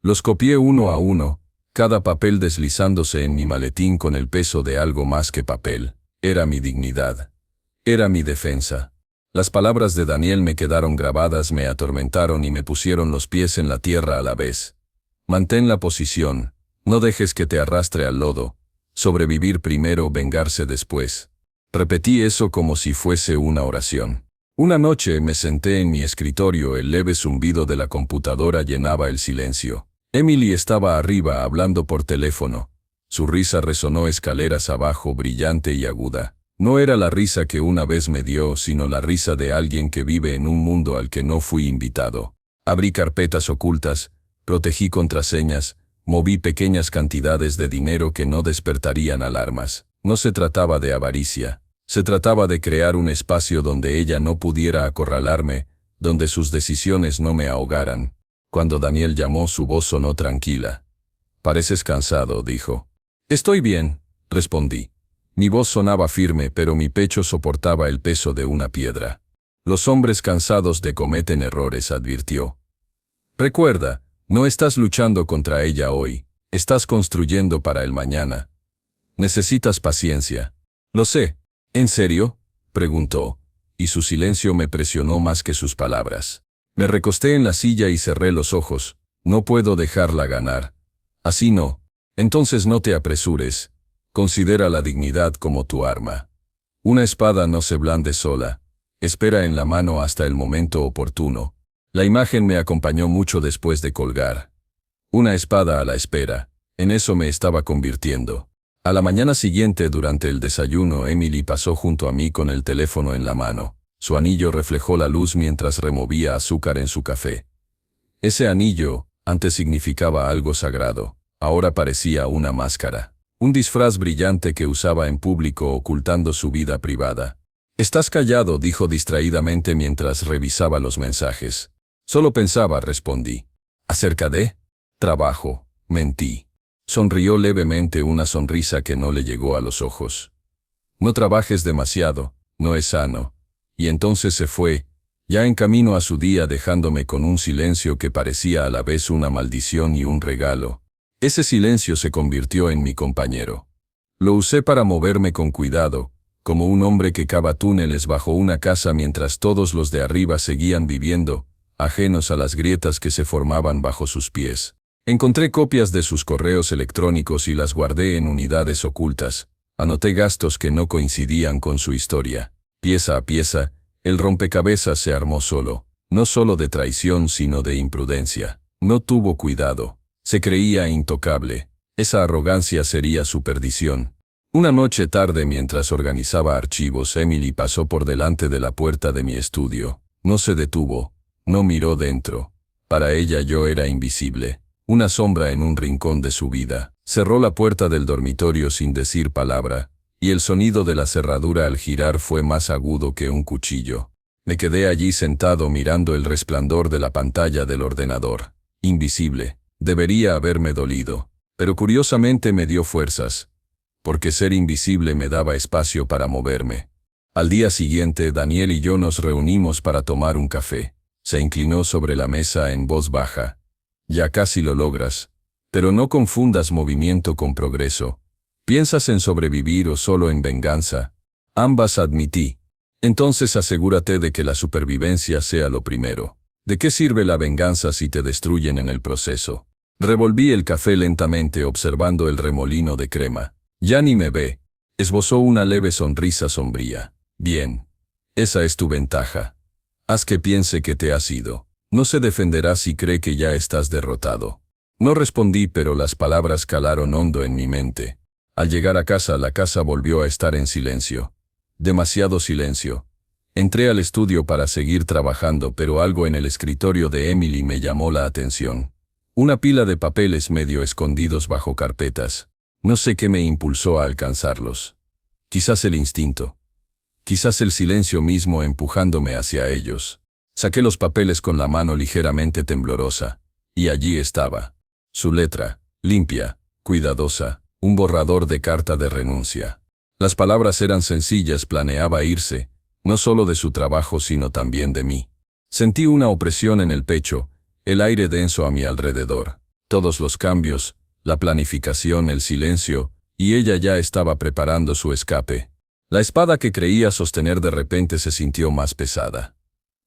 Los copié uno a uno, cada papel deslizándose en mi maletín con el peso de algo más que papel. Era mi dignidad. Era mi defensa. Las palabras de Daniel me quedaron grabadas, me atormentaron y me pusieron los pies en la tierra a la vez. Mantén la posición, no dejes que te arrastre al lodo. Sobrevivir primero, vengarse después. Repetí eso como si fuese una oración. Una noche me senté en mi escritorio, el leve zumbido de la computadora llenaba el silencio. Emily estaba arriba hablando por teléfono. Su risa resonó escaleras abajo, brillante y aguda. No era la risa que una vez me dio, sino la risa de alguien que vive en un mundo al que no fui invitado. Abrí carpetas ocultas, protegí contraseñas, moví pequeñas cantidades de dinero que no despertarían alarmas. No se trataba de avaricia, se trataba de crear un espacio donde ella no pudiera acorralarme, donde sus decisiones no me ahogaran. Cuando Daniel llamó, su voz sonó tranquila. «Pareces cansado», dijo. «Estoy bien», respondí. Mi voz sonaba firme, pero mi pecho soportaba el peso de una piedra. «Los hombres cansados cometen errores», advirtió. «Recuerda, no estás luchando contra ella hoy, estás construyendo para el mañana. Necesitas paciencia». «Lo sé». «¿En serio?», preguntó, y su silencio me presionó más que sus palabras. Me recosté en la silla y cerré los ojos. «No puedo dejarla ganar». «Así no. Entonces no te apresures. Considera la dignidad como tu arma. Una espada no se blande sola. Espera en la mano hasta el momento oportuno». La imagen me acompañó mucho después de colgar. Una espada a la espera. En eso me estaba convirtiendo. A la mañana siguiente, durante el desayuno, Emily pasó junto a mí con el teléfono en la mano. Su anillo reflejó la luz mientras removía azúcar en su café. Ese anillo, antes significaba algo sagrado, ahora parecía una máscara. Un disfraz brillante que usaba en público ocultando su vida privada. «Estás callado», dijo distraídamente mientras revisaba los mensajes. «Solo pensaba», respondí. «¿Acerca de?» «Trabajo», mentí. Sonrió levemente, una sonrisa que no le llegó a los ojos. «No trabajes demasiado, no es sano». Y entonces se fue, ya en camino a su día, dejándome con un silencio que parecía a la vez una maldición y un regalo. Ese silencio se convirtió en mi compañero. Lo usé para moverme con cuidado, como un hombre que cava túneles bajo una casa mientras todos los de arriba seguían viviendo, ajenos a las grietas que se formaban bajo sus pies. Encontré copias de sus correos electrónicos y las guardé en unidades ocultas. Anoté gastos que no coincidían con su historia. Pieza a pieza, el rompecabezas se armó solo, no solo de traición sino de imprudencia. No tuvo cuidado. Se creía intocable. Esa arrogancia sería su perdición. Una noche tarde, mientras organizaba archivos, Emily pasó por delante de la puerta de mi estudio. No se detuvo, no miró dentro. Para ella yo era invisible, una sombra en un rincón de su vida. Cerró la puerta del dormitorio sin decir palabra, y el sonido de la cerradura al girar fue más agudo que un cuchillo. Me quedé allí sentado mirando el resplandor de la pantalla del ordenador. Invisible. Debería haberme dolido, pero curiosamente me dio fuerzas, porque ser invisible me daba espacio para moverme. Al día siguiente, Daniel y yo nos reunimos para tomar un café. Se inclinó sobre la mesa en voz baja. Ya casi lo logras, pero no confundas movimiento con progreso. ¿Piensas en sobrevivir o solo en venganza? Ambas, admití. Entonces asegúrate de que la supervivencia sea lo primero. ¿De qué sirve la venganza si te destruyen en el proceso? Revolví el café lentamente observando el remolino de crema. Ya ni me ve. Esbozó una leve sonrisa sombría. Bien. Esa es tu ventaja. Haz que piense que te has ido. No se defenderá si cree que ya estás derrotado. No respondí, pero las palabras calaron hondo en mi mente. Al llegar a casa, la casa volvió a estar en silencio. Demasiado silencio. Entré al estudio para seguir trabajando, pero algo en el escritorio de Emily me llamó la atención. Una pila de papeles medio escondidos bajo carpetas. No sé qué me impulsó a alcanzarlos. Quizás el instinto. Quizás el silencio mismo empujándome hacia ellos. Saqué los papeles con la mano ligeramente temblorosa. Y allí estaba. Su letra, limpia, cuidadosa, un borrador de carta de renuncia. Las palabras eran sencillas, planeaba irse, no solo de su trabajo sino también de mí. Sentí una opresión en el pecho, el aire denso a mi alrededor. Todos los cambios, la planificación, el silencio, y ella ya estaba preparando su escape. La espada que creía sostener de repente se sintió más pesada.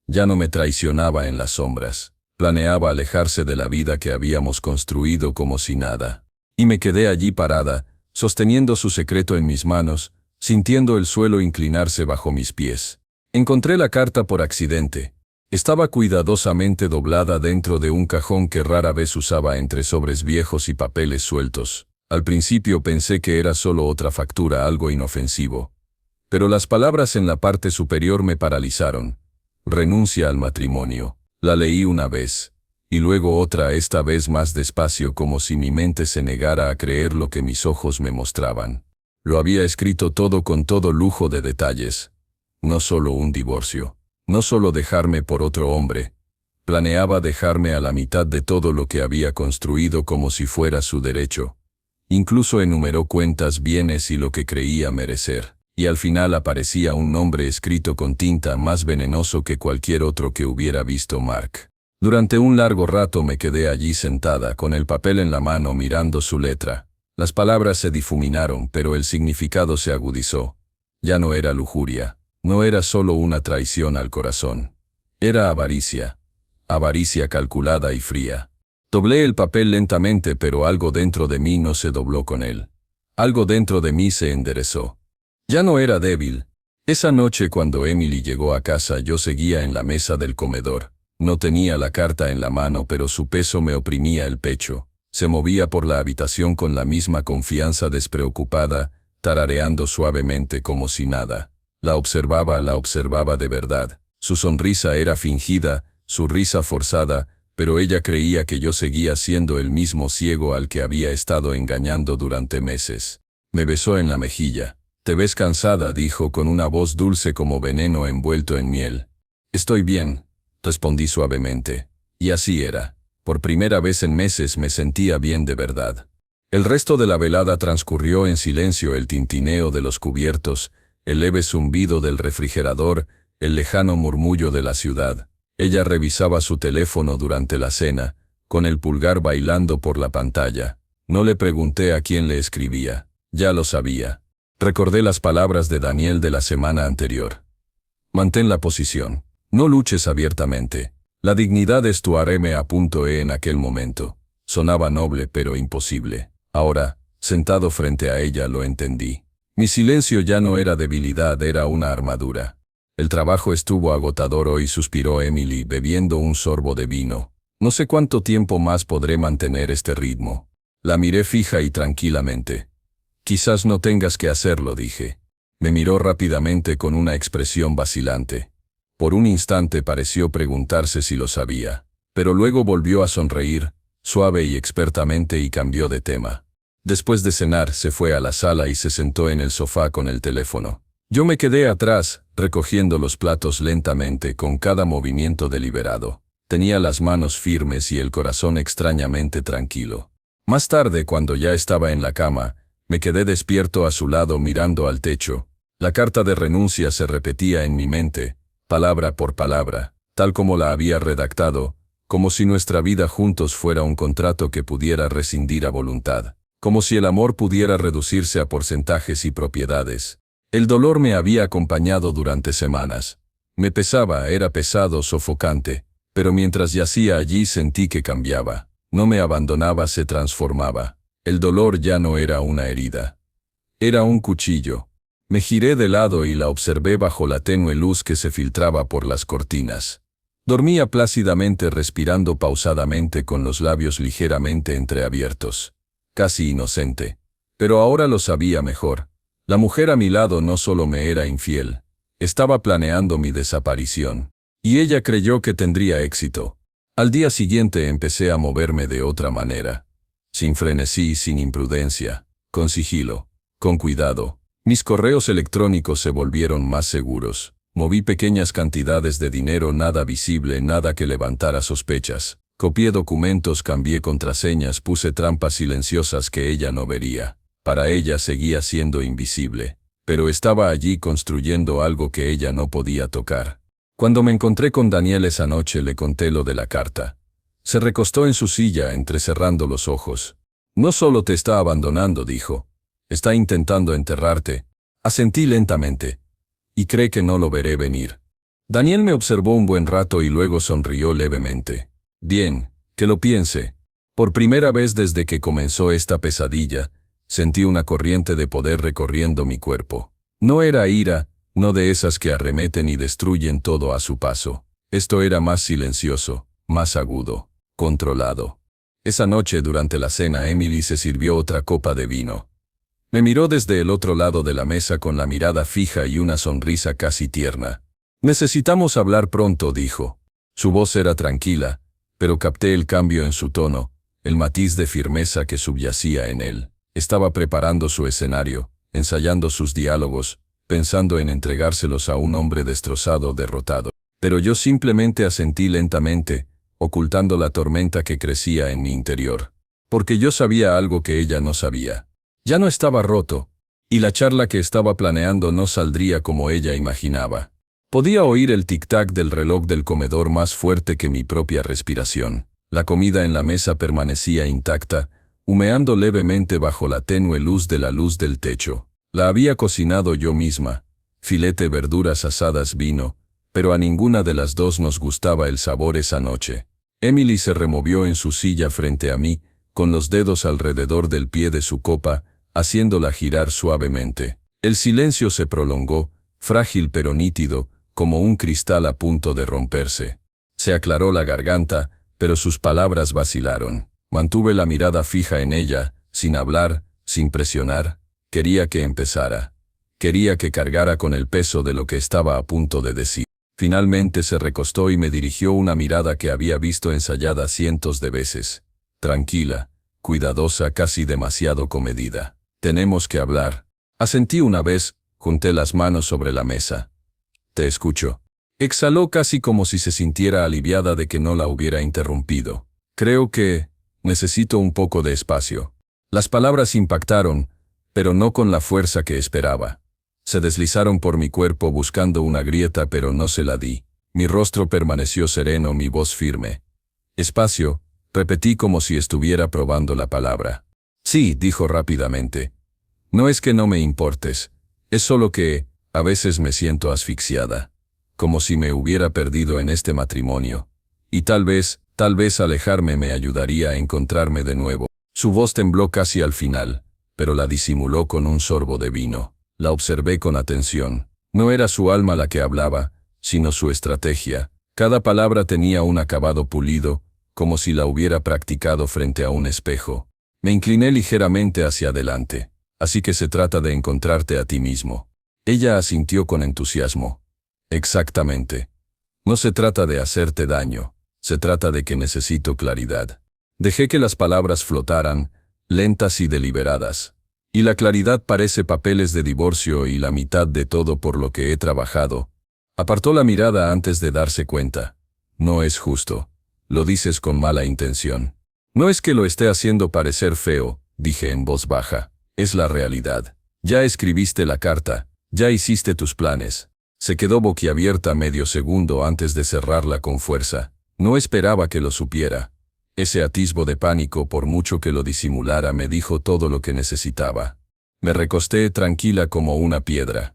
Ya no me traicionaba en las sombras. Planeaba alejarse de la vida que habíamos construido como si nada. Y me quedé allí parada, sosteniendo su secreto en mis manos, sintiendo el suelo inclinarse bajo mis pies. Encontré la carta por accidente. Estaba cuidadosamente doblada dentro de un cajón que rara vez usaba entre sobres viejos y papeles sueltos. Al principio pensé que era solo otra factura, algo inofensivo. Pero las palabras en la parte superior me paralizaron. Renuncia al matrimonio. La leí una vez, y luego otra, esta vez más despacio, como si mi mente se negara a creer lo que mis ojos me mostraban. Lo había escrito todo con todo lujo de detalles. No solo un divorcio. No solo dejarme por otro hombre. Planeaba dejarme a la mitad de todo lo que había construido como si fuera su derecho. Incluso enumeró cuentas, bienes y lo que creía merecer. Y al final aparecía un nombre escrito con tinta más venenoso que cualquier otro que hubiera visto Mark. Durante un largo rato me quedé allí sentada, con el papel en la mano mirando su letra. Las palabras se difuminaron, pero el significado se agudizó. Ya no era lujuria. No era solo una traición al corazón. Era avaricia. Avaricia calculada y fría. Doblé el papel lentamente, pero algo dentro de mí no se dobló con él. Algo dentro de mí se enderezó. Ya no era débil. Esa noche cuando Emily llegó a casa yo seguía en la mesa del comedor. No tenía la carta en la mano, pero su peso me oprimía el pecho. Se movía por la habitación con la misma confianza despreocupada, tarareando suavemente como si nada. La observaba de verdad. Su sonrisa era fingida, su risa forzada, pero ella creía que yo seguía siendo el mismo ciego al que había estado engañando durante meses. Me besó en la mejilla. «Te ves cansada», dijo con una voz dulce como veneno envuelto en miel. «Estoy bien», respondí suavemente. Y así era. Por primera vez en meses me sentía bien de verdad. El resto de la velada transcurrió en silencio, el tintineo de los cubiertos, el leve zumbido del refrigerador, el lejano murmullo de la ciudad. Ella revisaba su teléfono durante la cena, con el pulgar bailando por la pantalla. No le pregunté a quién le escribía. Ya lo sabía. Recordé las palabras de Daniel de la semana anterior. Mantén la posición. No luches abiertamente. La dignidad es tu arma. En aquel momento. Sonaba noble pero imposible. Ahora, sentado frente a ella, lo entendí. Mi silencio ya no era debilidad, era una armadura. El trabajo estuvo agotador hoy, suspiró Emily, bebiendo un sorbo de vino. No sé cuánto tiempo más podré mantener este ritmo. La miré fija y tranquilamente. Quizás no tengas que hacerlo, dije. Me miró rápidamente con una expresión vacilante. Por un instante pareció preguntarse si lo sabía. Pero luego volvió a sonreír, suave y expertamente, y cambió de tema. Después de cenar, se fue a la sala y se sentó en el sofá con el teléfono. Yo me quedé atrás, recogiendo los platos lentamente, con cada movimiento deliberado. Tenía las manos firmes y el corazón extrañamente tranquilo. Más tarde, cuando ya estaba en la cama, me quedé despierto a su lado mirando al techo. La carta de renuncia se repetía en mi mente, palabra por palabra, tal como la había redactado, como si nuestra vida juntos fuera un contrato que pudiera rescindir a voluntad, como si el amor pudiera reducirse a porcentajes y propiedades. El dolor me había acompañado durante semanas. Me pesaba, era pesado, sofocante, pero mientras yacía allí sentí que cambiaba. No me abandonaba, se transformaba. El dolor ya no era una herida. Era un cuchillo. Me giré de lado y la observé bajo la tenue luz que se filtraba por las cortinas. Dormía plácidamente, respirando pausadamente, con los labios ligeramente entreabiertos. Casi inocente. Pero ahora lo sabía mejor. La mujer a mi lado no solo me era infiel, estaba planeando mi desaparición. Y ella creyó que tendría éxito. Al día siguiente empecé a moverme de otra manera. Sin frenesí, sin imprudencia, con sigilo, con cuidado. Mis correos electrónicos se volvieron más seguros. Moví pequeñas cantidades de dinero, nada visible, nada que levantara sospechas. Copié documentos, cambié contraseñas, puse trampas silenciosas que ella no vería. Para ella seguía siendo invisible, pero estaba allí construyendo algo que ella no podía tocar. Cuando me encontré con Daniel esa noche, le conté lo de la carta. Se recostó en su silla, entrecerrando los ojos. No solo te está abandonando, dijo. Está intentando enterrarte. Asentí lentamente. Y cree que no lo veré venir. Daniel me observó un buen rato y luego sonrió levemente. Bien, que lo piense. Por primera vez desde que comenzó esta pesadilla, sentí una corriente de poder recorriendo mi cuerpo. No era ira, no de esas que arremeten y destruyen todo a su paso. Esto era más silencioso, más agudo, controlado. Esa noche durante la cena, Emily se sirvió otra copa de vino. Me miró desde el otro lado de la mesa con la mirada fija y una sonrisa casi tierna. Necesitamos hablar pronto, dijo. Su voz era tranquila, pero capté el cambio en su tono, el matiz de firmeza que subyacía en él. Estaba preparando su escenario, ensayando sus diálogos, pensando en entregárselos a un hombre destrozado, derrotado. Pero yo simplemente asentí lentamente, ocultando la tormenta que crecía en mi interior. Porque yo sabía algo que ella no sabía. Ya no estaba roto, y la charla que estaba planeando no saldría como ella imaginaba. Podía oír el tic-tac del reloj del comedor más fuerte que mi propia respiración. La comida en la mesa permanecía intacta, humeando levemente bajo la tenue luz del techo. La había cocinado yo misma. Filete, verduras asadas, vino, pero a ninguna de las dos nos gustaba el sabor esa noche. Emily se removió en su silla frente a mí, con los dedos alrededor del pie de su copa, haciéndola girar suavemente. El silencio se prolongó, frágil pero nítido, como un cristal a punto de romperse. Se aclaró la garganta, pero sus palabras vacilaron. Mantuve la mirada fija en ella, sin hablar, sin presionar. Quería que empezara. Quería que cargara con el peso de lo que estaba a punto de decir. Finalmente se recostó y me dirigió una mirada que había visto ensayada cientos de veces. Tranquila, cuidadosa, casi demasiado comedida. Tenemos que hablar. Asentí una vez, junté las manos sobre la mesa. Te escucho. Exhaló casi como si se sintiera aliviada de que no la hubiera interrumpido. Creo que necesito un poco de espacio. Las palabras impactaron, pero no con la fuerza que esperaba. Se deslizaron por mi cuerpo buscando una grieta, pero no se la di. Mi rostro permaneció sereno, mi voz firme. Espacio, repetí como si estuviera probando la palabra. Sí, dijo rápidamente. No es que no me importes, es solo que, a veces me siento asfixiada. Como si me hubiera perdido en este matrimonio. Y tal vez alejarme me ayudaría a encontrarme de nuevo. Su voz tembló casi al final, pero la disimuló con un sorbo de vino. La observé con atención. No era su alma la que hablaba, sino su estrategia. Cada palabra tenía un acabado pulido, como si la hubiera practicado frente a un espejo. Me incliné ligeramente hacia adelante. Así que se trata de encontrarte a ti mismo. Ella asintió con entusiasmo. Exactamente. No se trata de hacerte daño. Se trata de que necesito claridad. Dejé que las palabras flotaran, lentas y deliberadas. Y la claridad parece papeles de divorcio y la mitad de todo por lo que he trabajado. Apartó la mirada antes de darse cuenta. No es justo. Lo dices con mala intención. No es que lo esté haciendo parecer feo, dije en voz baja. Es la realidad. Ya escribiste la carta. Ya hiciste tus planes. Se quedó boquiabierta medio segundo antes de cerrarla con fuerza. No esperaba que lo supiera. Ese atisbo de pánico, por mucho que lo disimulara, me dijo todo lo que necesitaba. Me recosté tranquila como una piedra.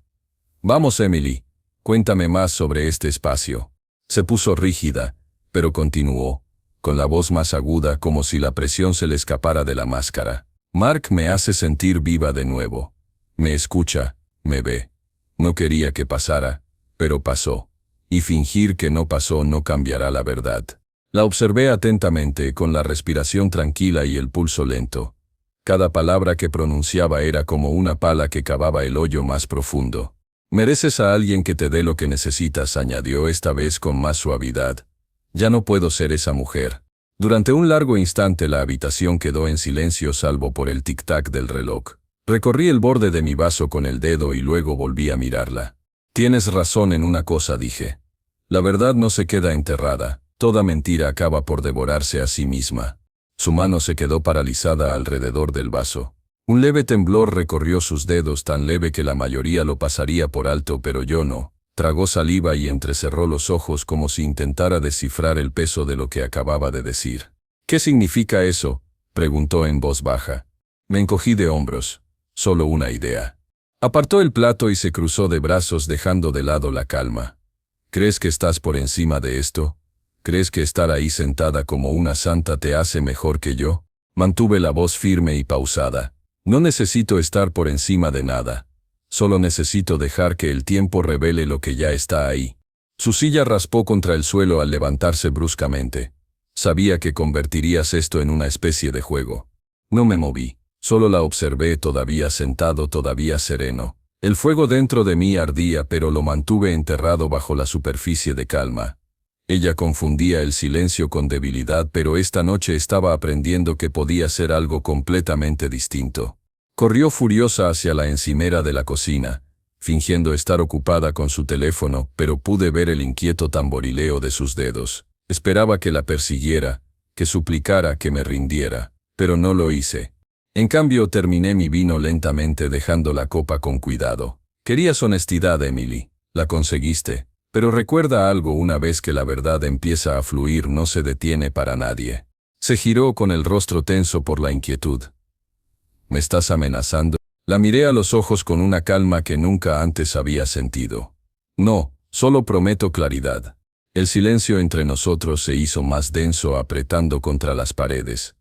Vamos, Emily. Cuéntame más sobre este espacio. Se puso rígida, pero continuó, con la voz más aguda como si la presión se le escapara de la máscara. Mark me hace sentir viva de nuevo. Me escucha, me ve. No quería que pasara, pero pasó. Y fingir que no pasó no cambiará la verdad. La observé atentamente, con la respiración tranquila y el pulso lento. Cada palabra que pronunciaba era como una pala que cavaba el hoyo más profundo. Mereces a alguien que te dé lo que necesitas, añadió esta vez con más suavidad. Ya no puedo ser esa mujer. Durante un largo instante la habitación quedó en silencio salvo por el tic-tac del reloj. Recorrí el borde de mi vaso con el dedo y luego volví a mirarla. Tienes razón en una cosa, dije. La verdad no se queda enterrada. Toda mentira acaba por devorarse a sí misma. Su mano se quedó paralizada alrededor del vaso. Un leve temblor recorrió sus dedos, tan leve que la mayoría lo pasaría por alto, pero yo no. Tragó saliva y entrecerró los ojos como si intentara descifrar el peso de lo que acababa de decir. ¿Qué significa eso?, preguntó en voz baja. Me encogí de hombros. Solo una idea. Apartó el plato y se cruzó de brazos dejando de lado la calma. ¿Crees que estás por encima de esto? ¿Crees que estar ahí sentada como una santa te hace mejor que yo? Mantuve la voz firme y pausada. No necesito estar por encima de nada. Solo necesito dejar que el tiempo revele lo que ya está ahí. Su silla raspó contra el suelo al levantarse bruscamente. Sabía que convertirías esto en una especie de juego. No me moví. Solo la observé, todavía sentado, todavía sereno. El fuego dentro de mí ardía, pero lo mantuve enterrado bajo la superficie de calma. Ella confundía el silencio con debilidad, pero esta noche estaba aprendiendo que podía ser algo completamente distinto. Corrió furiosa hacia la encimera de la cocina, fingiendo estar ocupada con su teléfono, pero pude ver el inquieto tamborileo de sus dedos. Esperaba que la persiguiera, que suplicara, que me rindiera, pero no lo hice. En cambio, terminé mi vino lentamente, dejando la copa con cuidado. Querías honestidad, Emily. La conseguiste. Pero recuerda algo, una vez que la verdad empieza a fluir no se detiene para nadie. Se giró con el rostro tenso por la inquietud. ¿Me estás amenazando? La miré a los ojos con una calma que nunca antes había sentido. No, solo prometo claridad. El silencio entre nosotros se hizo más denso, apretando contra las paredes.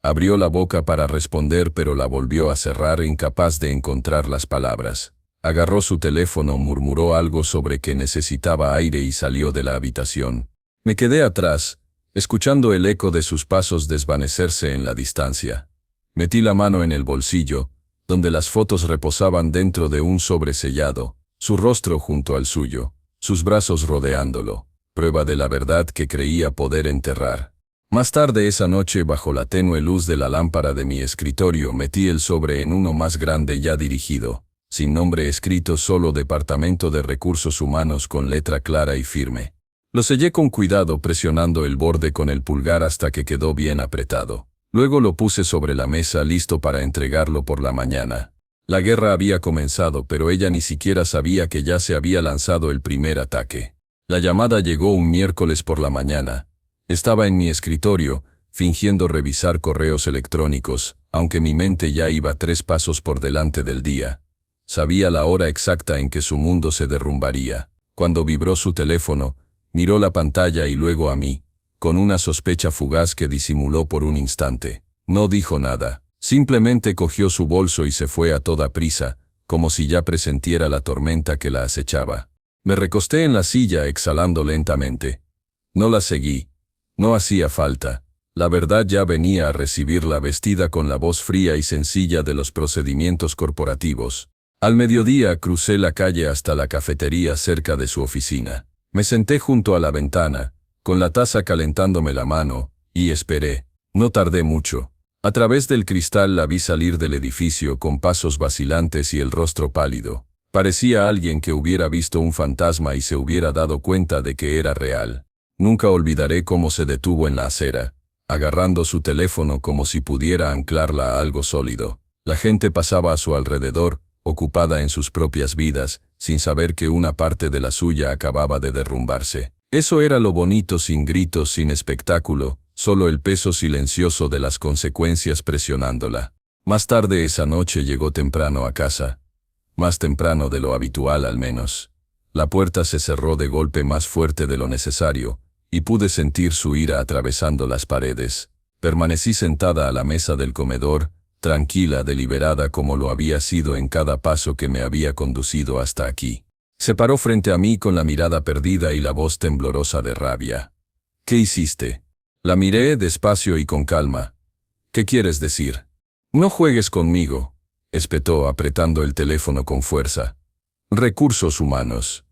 Abrió la boca para responder, pero la volvió a cerrar, incapaz de encontrar las palabras. Agarró su teléfono, murmuró algo sobre que necesitaba aire y salió de la habitación. Me quedé atrás, escuchando el eco de sus pasos desvanecerse en la distancia. Metí la mano en el bolsillo, donde las fotos reposaban dentro de un sobre sellado, su rostro junto al suyo, sus brazos rodeándolo, prueba de la verdad que creía poder enterrar. Más tarde esa noche, bajo la tenue luz de la lámpara de mi escritorio, metí el sobre en uno más grande ya dirigido. Sin nombre escrito, solo Departamento de Recursos Humanos con letra clara y firme. Lo sellé con cuidado, presionando el borde con el pulgar hasta que quedó bien apretado. Luego lo puse sobre la mesa, listo para entregarlo por la mañana. La guerra había comenzado, pero ella ni siquiera sabía que ya se había lanzado el primer ataque. La llamada llegó un miércoles por la mañana. Estaba en mi escritorio, fingiendo revisar correos electrónicos, aunque mi mente ya iba 3 pasos por delante del día. Sabía la hora exacta en que su mundo se derrumbaría. Cuando vibró su teléfono, miró la pantalla y luego a mí, con una sospecha fugaz que disimuló por un instante. No dijo nada, simplemente cogió su bolso y se fue a toda prisa, como si ya presentiera la tormenta que la acechaba. Me recosté en la silla, exhalando lentamente. No la seguí. No hacía falta. La verdad ya venía a recibirla, vestida con la voz fría y sencilla de los procedimientos corporativos. Al mediodía crucé la calle hasta la cafetería cerca de su oficina. Me senté junto a la ventana, con la taza calentándome la mano, y esperé. No tardé mucho. A través del cristal la vi salir del edificio con pasos vacilantes y el rostro pálido. Parecía alguien que hubiera visto un fantasma y se hubiera dado cuenta de que era real. Nunca olvidaré cómo se detuvo en la acera, agarrando su teléfono como si pudiera anclarla a algo sólido. La gente pasaba a su alrededor, ocupada en sus propias vidas, sin saber que una parte de la suya acababa de derrumbarse. Eso era lo bonito, sin gritos, sin espectáculo, solo el peso silencioso de las consecuencias presionándola. Más tarde esa noche llegó temprano a casa. Más temprano de lo habitual al menos. La puerta se cerró de golpe más fuerte de lo necesario, y pude sentir su ira atravesando las paredes. Permanecí sentada a la mesa del comedor, tranquila, deliberada como lo había sido en cada paso que me había conducido hasta aquí. Se paró frente a mí con la mirada perdida y la voz temblorosa de rabia. «¿Qué hiciste?» La miré despacio y con calma. «¿Qué quieres decir?» «No juegues conmigo», espetó apretando el teléfono con fuerza. «Recursos humanos».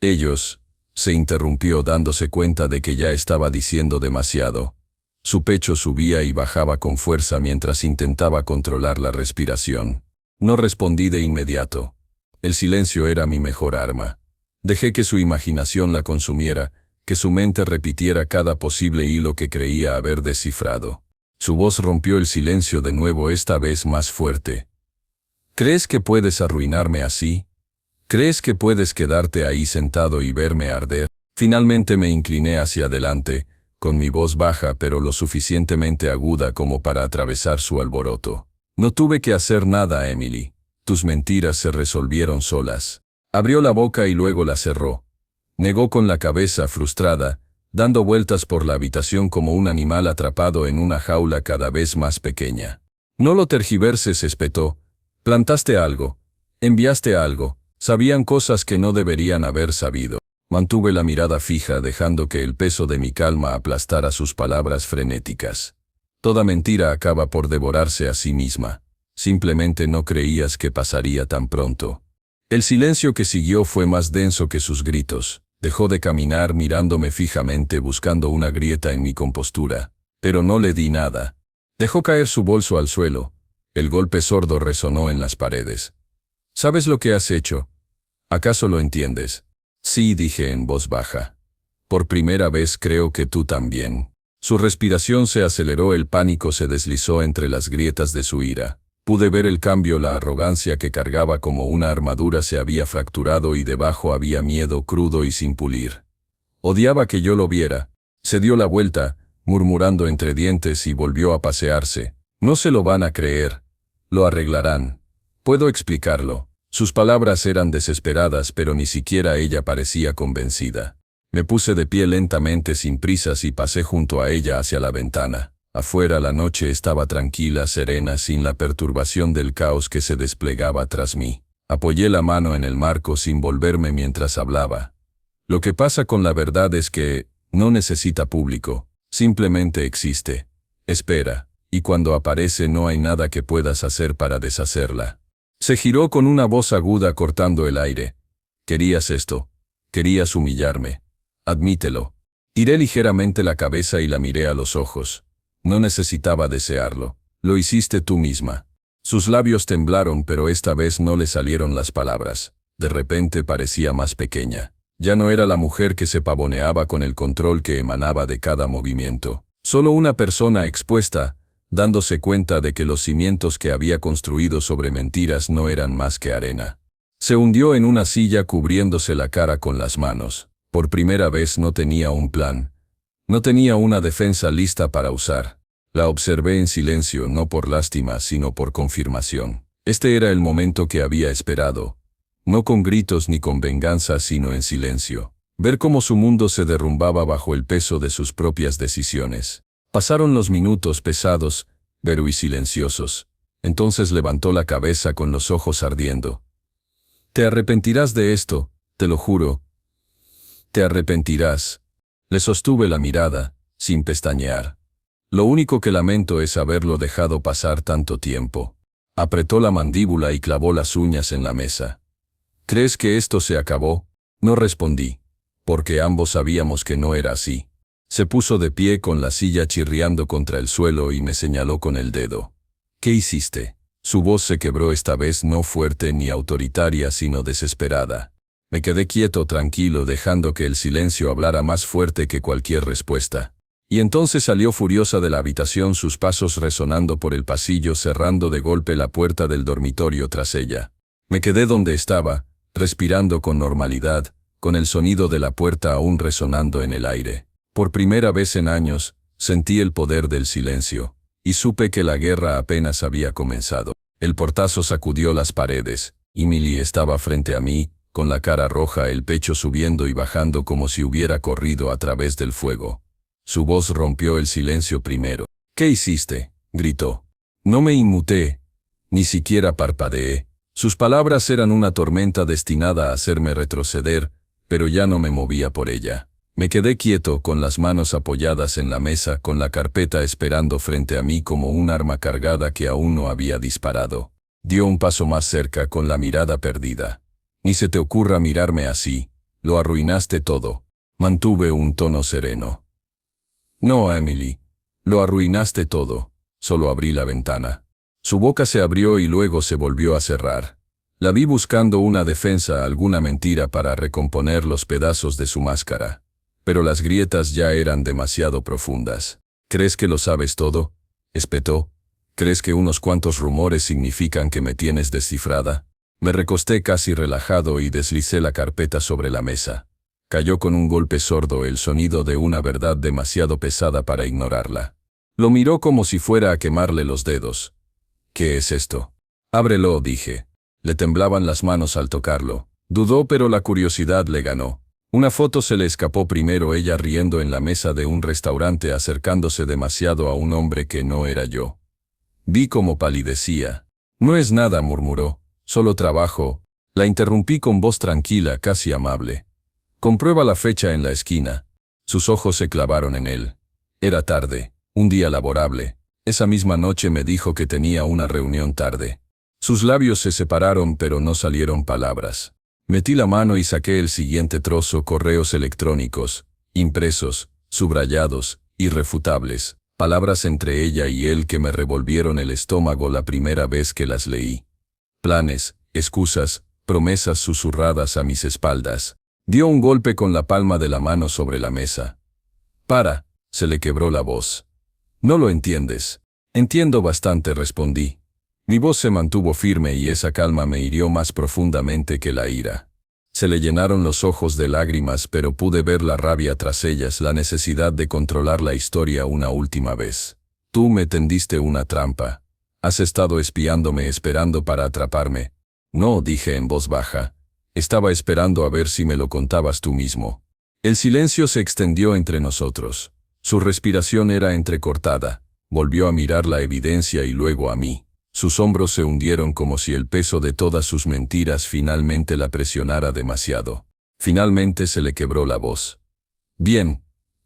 «Ellos», se interrumpió dándose cuenta de que ya estaba diciendo demasiado. Su pecho subía y bajaba con fuerza mientras intentaba controlar la respiración. No respondí de inmediato. El silencio era mi mejor arma. Dejé que su imaginación la consumiera, que su mente repitiera cada posible hilo que creía haber descifrado. Su voz rompió el silencio de nuevo, esta vez más fuerte. «¿Crees que puedes arruinarme así? ¿Crees que puedes quedarte ahí sentado y verme arder?» Finalmente me incliné hacia adelante, con mi voz baja pero lo suficientemente aguda como para atravesar su alboroto. «No tuve que hacer nada, Emily. Tus mentiras se resolvieron solas». Abrió la boca y luego la cerró. Negó con la cabeza frustrada, dando vueltas por la habitación como un animal atrapado en una jaula cada vez más pequeña. «No lo tergiverses», espetó. «Plantaste algo. Enviaste algo. Sabían cosas que no deberían haber sabido». Mantuve la mirada fija, dejando que el peso de mi calma aplastara sus palabras frenéticas. «Toda mentira acaba por devorarse a sí misma. Simplemente no creías que pasaría tan pronto». El silencio que siguió fue más denso que sus gritos. Dejó de caminar mirándome fijamente buscando una grieta en mi compostura, pero no le di nada. Dejó caer su bolso al suelo. El golpe sordo resonó en las paredes. «¿Sabes lo que has hecho? ¿Acaso lo entiendes?» «Sí», dije en voz baja. «Por primera vez creo que tú también». Su respiración se aceleró, el pánico se deslizó entre las grietas de su ira. Pude ver el cambio, la arrogancia que cargaba como una armadura se había fracturado y debajo había miedo crudo y sin pulir. Odiaba que yo lo viera. Se dio la vuelta, murmurando entre dientes, y volvió a pasearse. «No se lo van a creer. Lo arreglarán. Puedo explicarlo». Sus palabras eran desesperadas, pero ni siquiera ella parecía convencida. Me puse de pie lentamente, sin prisas, y pasé junto a ella hacia la ventana. Afuera la noche estaba tranquila, serena, sin la perturbación del caos que se desplegaba tras mí. Apoyé la mano en el marco sin volverme mientras hablaba. «Lo que pasa con la verdad es que no necesita público, simplemente existe. Espera, y cuando aparece no hay nada que puedas hacer para deshacerla». Se giró con una voz aguda cortando el aire. «Querías esto. Querías humillarme. Admítelo». Giré ligeramente la cabeza y la miré a los ojos. No necesitaba desearlo. Lo hiciste tú misma. Sus labios temblaron, pero esta vez no le salieron las palabras. De repente parecía más pequeña. Ya no era la mujer que se pavoneaba con el control que emanaba de cada movimiento. Solo una persona expuesta, dándose cuenta de que los cimientos que había construido sobre mentiras no eran más que arena. Se hundió en una silla cubriéndose la cara con las manos. Por primera vez no tenía un plan. No tenía una defensa lista para usar. La observé en silencio, no por lástima, sino por confirmación. Este era el momento que había esperado. No con gritos ni con venganza, sino en silencio. Ver cómo su mundo se derrumbaba bajo el peso de sus propias decisiones. Pasaron los minutos pesados, pero y silenciosos. Entonces levantó la cabeza con los ojos ardiendo. «Te arrepentirás de esto, te lo juro. Te arrepentirás». Le sostuve la mirada, sin pestañear. «Lo único que lamento es haberlo dejado pasar tanto tiempo». Apretó la mandíbula y clavó las uñas en la mesa. «¿Crees que esto se acabó?» No respondí, porque ambos sabíamos que no era así. Se puso de pie con la silla chirriando contra el suelo y me señaló con el dedo. ¿Qué hiciste? Su voz se quebró esta vez no fuerte ni autoritaria sino desesperada. Me quedé quieto tranquilo dejando que el silencio hablara más fuerte que cualquier respuesta. Y entonces salió furiosa de la habitación, sus pasos resonando por el pasillo cerrando de golpe la puerta del dormitorio tras ella. Me quedé donde estaba, respirando con normalidad, con el sonido de la puerta aún resonando en el aire. Por primera vez en años, sentí el poder del silencio, y supe que la guerra apenas había comenzado. El portazo sacudió las paredes, y Millie estaba frente a mí, con la cara roja, el pecho subiendo y bajando como si hubiera corrido a través del fuego. Su voz rompió el silencio primero. ¿Qué hiciste?, gritó. No me inmuté, ni siquiera parpadeé. Sus palabras eran una tormenta destinada a hacerme retroceder, pero ya no me movía por ella. Me quedé quieto con las manos apoyadas en la mesa, con la carpeta esperando frente a mí como un arma cargada que aún no había disparado. Dio un paso más cerca con la mirada perdida. Ni se te ocurra mirarme así, lo arruinaste todo. Mantuve un tono sereno. No, Emily, lo arruinaste todo. Solo abrí la ventana. Su boca se abrió y luego se volvió a cerrar. La vi buscando una defensa, alguna mentira para recomponer los pedazos de su máscara. Pero las grietas ya eran demasiado profundas. ¿Crees que lo sabes todo?, espetó. ¿Crees que unos cuantos rumores significan que me tienes descifrada? Me recosté casi relajado y deslicé la carpeta sobre la mesa. Cayó con un golpe sordo, el sonido de una verdad demasiado pesada para ignorarla. Lo miró como si fuera a quemarle los dedos. ¿Qué es esto? Ábrelo, dije. Le temblaban las manos al tocarlo. Dudó, pero la curiosidad le ganó. Una foto se le escapó primero, ella riendo en la mesa de un restaurante acercándose demasiado a un hombre que no era yo. Vi cómo palidecía. No es nada, murmuró. Solo trabajo. La interrumpí con voz tranquila, casi amable. Comprueba la fecha en la esquina. Sus ojos se clavaron en él. Era tarde, un día laborable. Esa misma noche me dijo que tenía una reunión tarde. Sus labios se separaron pero no salieron palabras. Metí la mano y saqué el siguiente trozo: correos electrónicos, impresos, subrayados, irrefutables, palabras entre ella y él que me revolvieron el estómago la primera vez que las leí. Planes, excusas, promesas susurradas a mis espaldas. Dio un golpe con la palma de la mano sobre la mesa. «Para», se le quebró la voz. «No lo entiendes». «Entiendo bastante», respondí. Mi voz se mantuvo firme y esa calma me hirió más profundamente que la ira. Se le llenaron los ojos de lágrimas, pero pude ver la rabia tras ellas, la necesidad de controlar la historia una última vez. «Tú me tendiste una trampa. Has estado espiándome, esperando para atraparme». «No», dije en voz baja. «Estaba esperando a ver si me lo contabas tú mismo». El silencio se extendió entre nosotros. Su respiración era entrecortada. Volvió a mirar la evidencia y luego a mí. Sus hombros se hundieron como si el peso de todas sus mentiras finalmente la presionara demasiado. Finalmente se le quebró la voz. «Bien.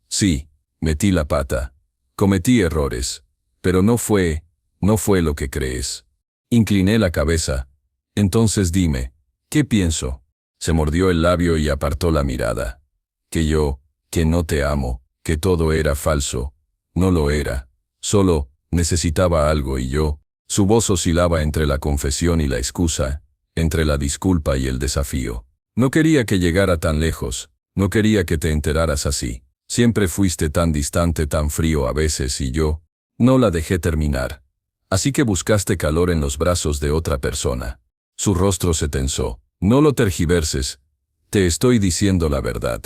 Sí, metí la pata. Cometí errores. Pero no fue lo que crees». Incliné la cabeza. «Entonces dime, ¿qué pienso?». Se mordió el labio y apartó la mirada. Que no te amo, que todo era falso. No lo era. Solo necesitaba algo y yo. Su voz oscilaba entre la confesión y la excusa, entre la disculpa y el desafío. No quería que llegara tan lejos, no quería que te enteraras así. Siempre fuiste tan distante, tan frío a veces y yo no la dejé terminar. Así que buscaste calor en los brazos de otra persona. Su rostro se tensó. No lo tergiverses. Te estoy diciendo la verdad.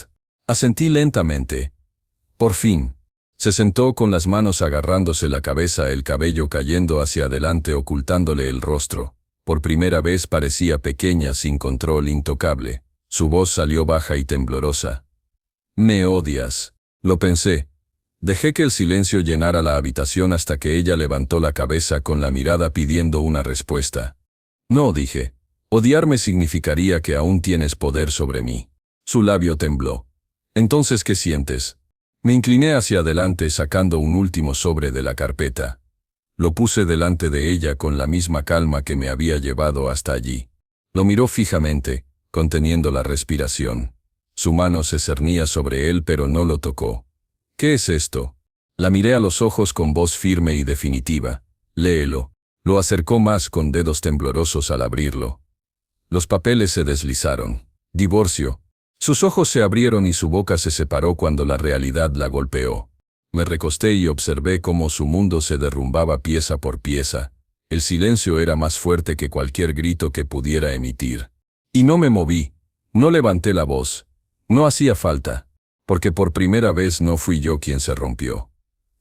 Asentí lentamente. Por fin. Se sentó con las manos agarrándose la cabeza, el cabello cayendo hacia adelante ocultándole el rostro. Por primera vez parecía pequeña, sin control, intocable. Su voz salió baja y temblorosa. «Me odias». Lo pensé. Dejé que el silencio llenara la habitación hasta que ella levantó la cabeza con la mirada pidiendo una respuesta. «No», dije. «Odiarme significaría que aún tienes poder sobre mí». Su labio tembló. «Entonces, ¿qué sientes?». Me incliné hacia adelante sacando un último sobre de la carpeta. Lo puse delante de ella con la misma calma que me había llevado hasta allí. Lo miró fijamente, conteniendo la respiración. Su mano se cernía sobre él pero no lo tocó. ¿Qué es esto? La miré a los ojos con voz firme y definitiva. Léelo. Lo acercó más con dedos temblorosos al abrirlo. Los papeles se deslizaron. Divorcio. Sus ojos se abrieron y su boca se separó cuando la realidad la golpeó. Me recosté y observé cómo su mundo se derrumbaba pieza por pieza. El silencio era más fuerte que cualquier grito que pudiera emitir. Y no me moví. No levanté la voz. No hacía falta. Porque por primera vez no fui yo quien se rompió.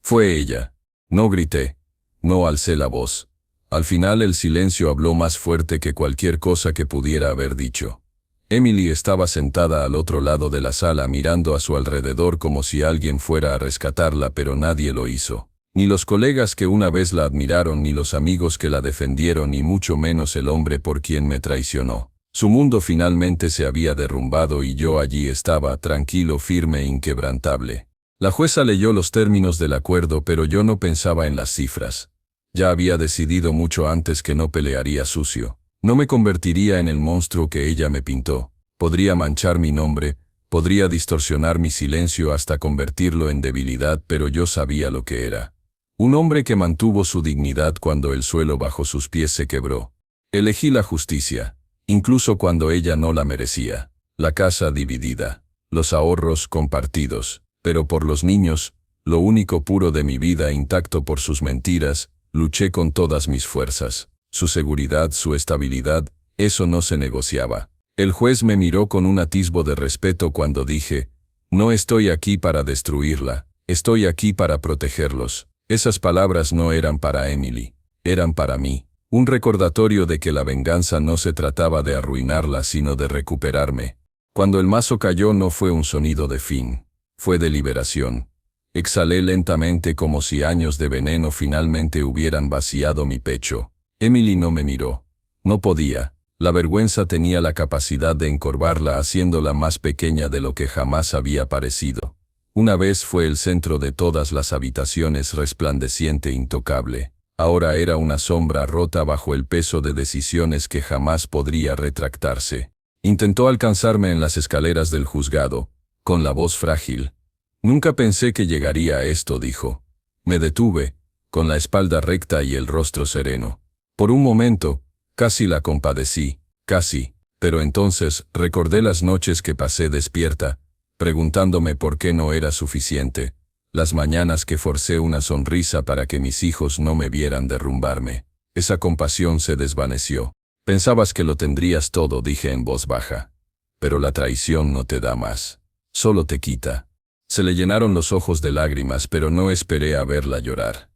Fue ella. No grité. No alcé la voz. Al final el silencio habló más fuerte que cualquier cosa que pudiera haber dicho. Emily estaba sentada al otro lado de la sala mirando a su alrededor como si alguien fuera a rescatarla, pero nadie lo hizo. Ni los colegas que una vez la admiraron, ni los amigos que la defendieron, ni mucho menos el hombre por quien me traicionó. Su mundo finalmente se había derrumbado y yo allí estaba, tranquilo, firme e inquebrantable. La jueza leyó los términos del acuerdo, pero yo no pensaba en las cifras. Ya había decidido mucho antes que no pelearía sucio. No me convertiría en el monstruo que ella me pintó. Podría manchar mi nombre, podría distorsionar mi silencio hasta convertirlo en debilidad, pero yo sabía lo que era. Un hombre que mantuvo su dignidad cuando el suelo bajo sus pies se quebró. Elegí la justicia, incluso cuando ella no la merecía. La casa dividida, los ahorros compartidos, pero por los niños, lo único puro de mi vida intacto por sus mentiras, luché con todas mis fuerzas. Su seguridad, su estabilidad, eso no se negociaba. El juez me miró con un atisbo de respeto cuando dije, no estoy aquí para destruirla, estoy aquí para protegerlos. Esas palabras no eran para Emily, eran para mí. Un recordatorio de que la venganza no se trataba de arruinarla, sino de recuperarme. Cuando el mazo cayó no fue un sonido de fin, fue de liberación. Exhalé lentamente como si años de veneno finalmente hubieran vaciado mi pecho. Emily no me miró. No podía. La vergüenza tenía la capacidad de encorvarla haciéndola más pequeña de lo que jamás había parecido. Una vez fue el centro de todas las habitaciones, resplandeciente e intocable. Ahora era una sombra rota bajo el peso de decisiones que jamás podría retractarse. Intentó alcanzarme en las escaleras del juzgado, con la voz frágil. Nunca pensé que llegaría a esto, dijo. Me detuve, con la espalda recta y el rostro sereno. Por un momento, casi la compadecí, casi, pero entonces recordé las noches que pasé despierta, preguntándome por qué no era suficiente, las mañanas que forcé una sonrisa para que mis hijos no me vieran derrumbarme. Esa compasión se desvaneció. Pensabas que lo tendrías todo, dije en voz baja. Pero la traición no te da más, solo te quita. Se le llenaron los ojos de lágrimas, pero no esperé a verla llorar.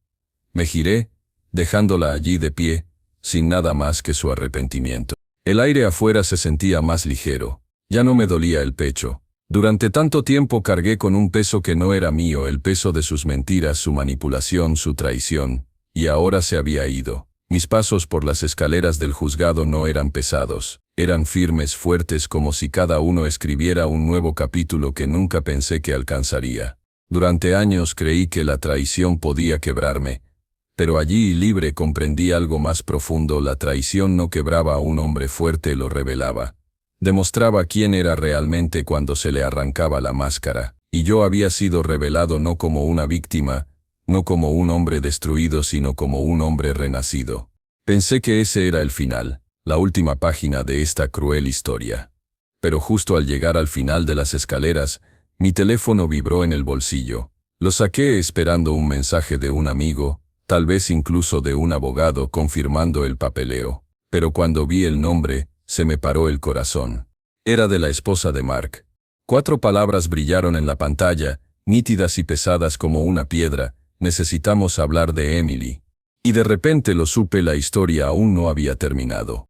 Me giré, dejándola allí de pie, sin nada más que su arrepentimiento. El aire afuera se sentía más ligero. Ya no me dolía el pecho. Durante tanto tiempo cargué con un peso que no era mío, el peso de sus mentiras, su manipulación, su traición, y ahora se había ido. Mis pasos por las escaleras del juzgado no eran pesados, eran firmes, fuertes, como si cada uno escribiera un nuevo capítulo que nunca pensé que alcanzaría. Durante años creí que la traición podía quebrarme, pero allí libre comprendí algo más profundo. La traición no quebraba a un hombre fuerte, lo revelaba. Demostraba quién era realmente cuando se le arrancaba la máscara, y yo había sido revelado no como una víctima, no como un hombre destruido, sino como un hombre renacido. Pensé que ese era el final, la última página de esta cruel historia. Pero justo al llegar al final de las escaleras, mi teléfono vibró en el bolsillo. Lo saqué esperando un mensaje de un amigo, tal vez incluso de un abogado confirmando el papeleo. Pero cuando vi el nombre, se me paró el corazón. Era de la esposa de Mark. 4 palabras brillaron en la pantalla, nítidas y pesadas como una piedra: necesitamos hablar de Emily. Y de repente lo supe, la historia aún no había terminado.